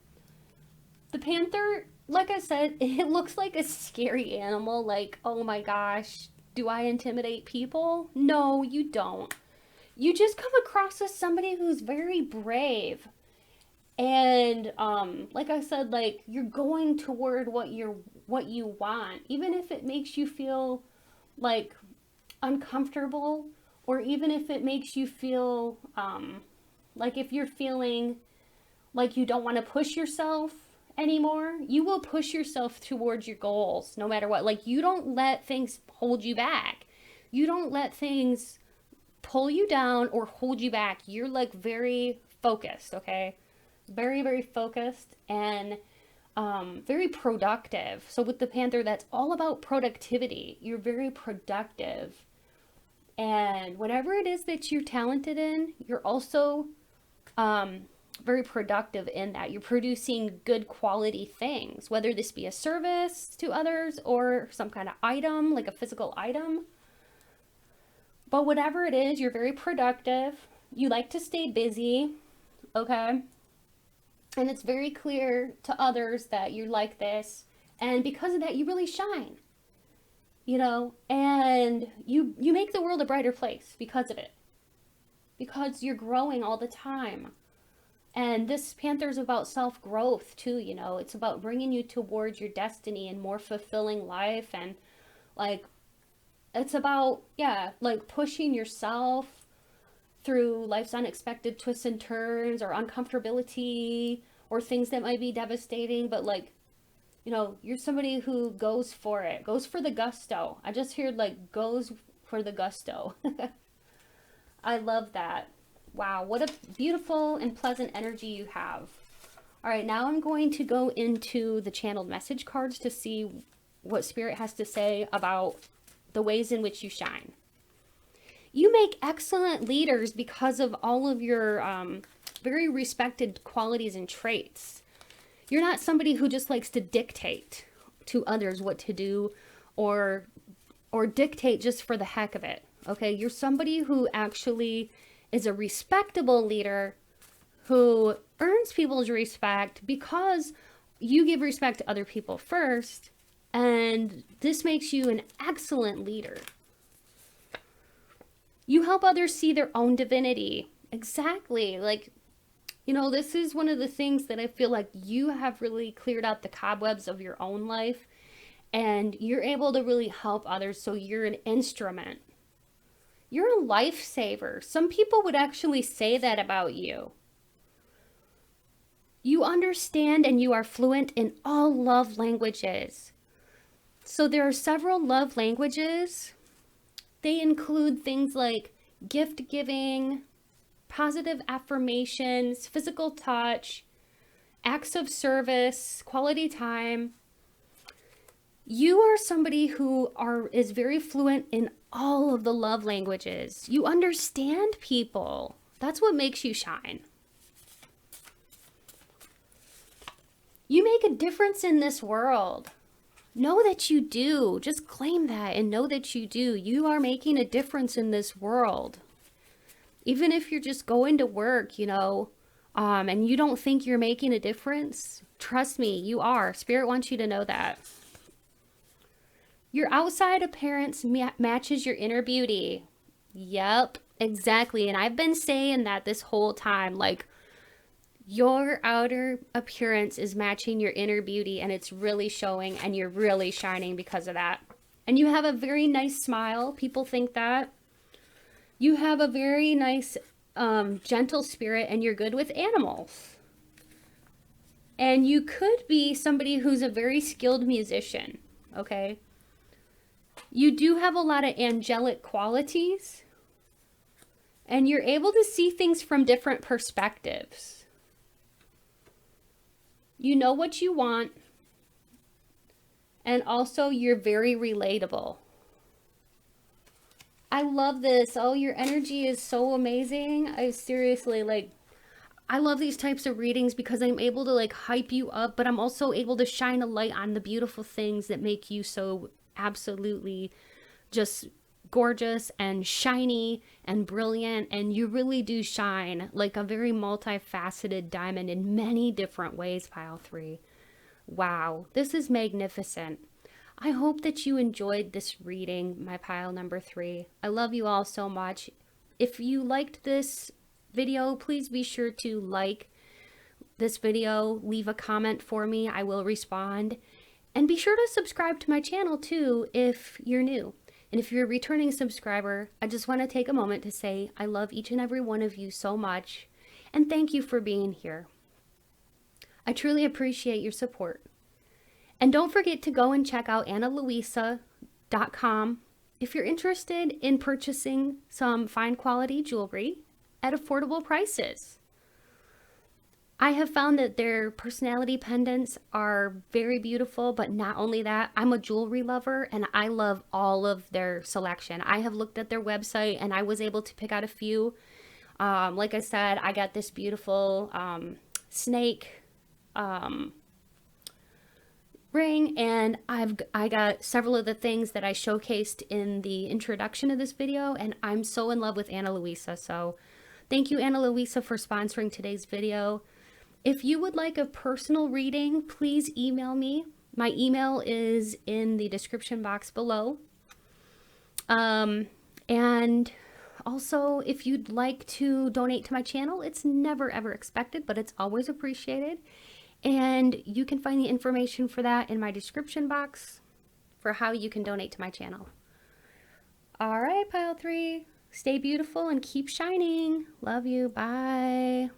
The Panther, like I said, it looks like a scary animal. Like, oh my gosh, do I intimidate people? No, you don't. You just come across as somebody who's very brave. And like I said, like, you're going toward what you want, even if it makes you feel like uncomfortable, or even if it makes you feel like if you're feeling like you don't want to push yourself anymore, you will push yourself towards your goals no matter what. Like, you don't let things hold you back. You don't let things pull you down or hold you back. You're like very focused, okay? Very, very focused and very productive. So with the Panther, that's all about productivity. You're very productive. And whatever it is that you're talented in, you're also very productive in that. You're producing good quality things, whether this be a service to others or some kind of item, like a physical item. But whatever it is, you're very productive. You like to stay busy, okay? And it's very clear to others that you're like this. And because of that, you really shine, you know? And you make the world a brighter place because of it. Because you're growing all the time. And this Panther is about self-growth too, you know. It's about bringing you towards your destiny and more fulfilling life. And like, it's about, yeah, like pushing yourself through life's unexpected twists and turns or uncomfortability or things that might be devastating. But like, you know, you're somebody who goes for it, goes for the gusto. I just heard like goes for the gusto. I love that. Wow, what a beautiful and pleasant energy you have. All right, now I'm going to go into the channeled message cards to see what Spirit has to say about the ways in which you shine. You make excellent leaders because of all of your very respected qualities and traits. You're not somebody who just likes to dictate to others what to do or dictate just for the heck of it. Okay, you're somebody who actually is a respectable leader who earns people's respect because you give respect to other people first, and this makes you an excellent leader. You help others see their own divinity. Exactly. Like, you know, this is one of the things that I feel like you have really cleared out the cobwebs of your own life, and you're able to really help others, so you're an instrument. You're a lifesaver. Some people would actually say that about you. You understand and you are fluent in all love languages. So there are several love languages. They include things like gift giving, positive affirmations, physical touch, acts of service, quality time. You are somebody who is very fluent in all of the love languages. You understand people. That's what makes you shine. You make a difference in this world. Know that you do. Just claim that and know that you do. You are making a difference in this world. Even if you're just going to work, you know, and you don't think you're making a difference, trust me, you are. Spirit wants you to know that. Your outside appearance matches your inner beauty. Yep, exactly. And I've been saying that this whole time, like, your outer appearance is matching your inner beauty, and it's really showing, and you're really shining because of that. And you have a very nice smile. People think that. You have a very nice, gentle spirit, and you're good with animals. And you could be somebody who's a very skilled musician, okay? You do have a lot of angelic qualities, and you're able to see things from different perspectives. You know what you want, and also you're very relatable. I love this. Oh, your energy is so amazing. I seriously, like, I love these types of readings because I'm able to, like, hype you up, but I'm also able to shine a light on the beautiful things that make you so absolutely just gorgeous and shiny and brilliant. And you really do shine like a very multifaceted diamond in many different ways, pile 3. Wow, this is magnificent. I hope that you enjoyed this reading, my pile number 3. I love you all so much. If you liked this video, please be sure to like this video, leave a comment for me. I will respond. And be sure to subscribe to my channel too if you're new. And if you're a returning subscriber, I just want to take a moment to say I love each and every one of you so much, and thank you for being here. I truly appreciate your support. And don't forget to go and check out analuisa.com if you're interested in purchasing some fine quality jewelry at affordable prices. I have found that their personality pendants are very beautiful, but not only that, I'm a jewelry lover and I love all of their selection. I have looked at their website and I was able to pick out a few. Like I said, I got this beautiful snake ring, and I got several of the things that I showcased in the introduction of this video, and I'm so in love with Ana Luisa. So thank you, Ana Luisa, for sponsoring today's video. If you would like a personal reading, please email me. My email is in the description box below. And also, if you'd like to donate to my channel, it's never ever expected, but it's always appreciated. And you can find the information for that in my description box for how you can donate to my channel. All right, pile 3, stay beautiful and keep shining. Love you. Bye.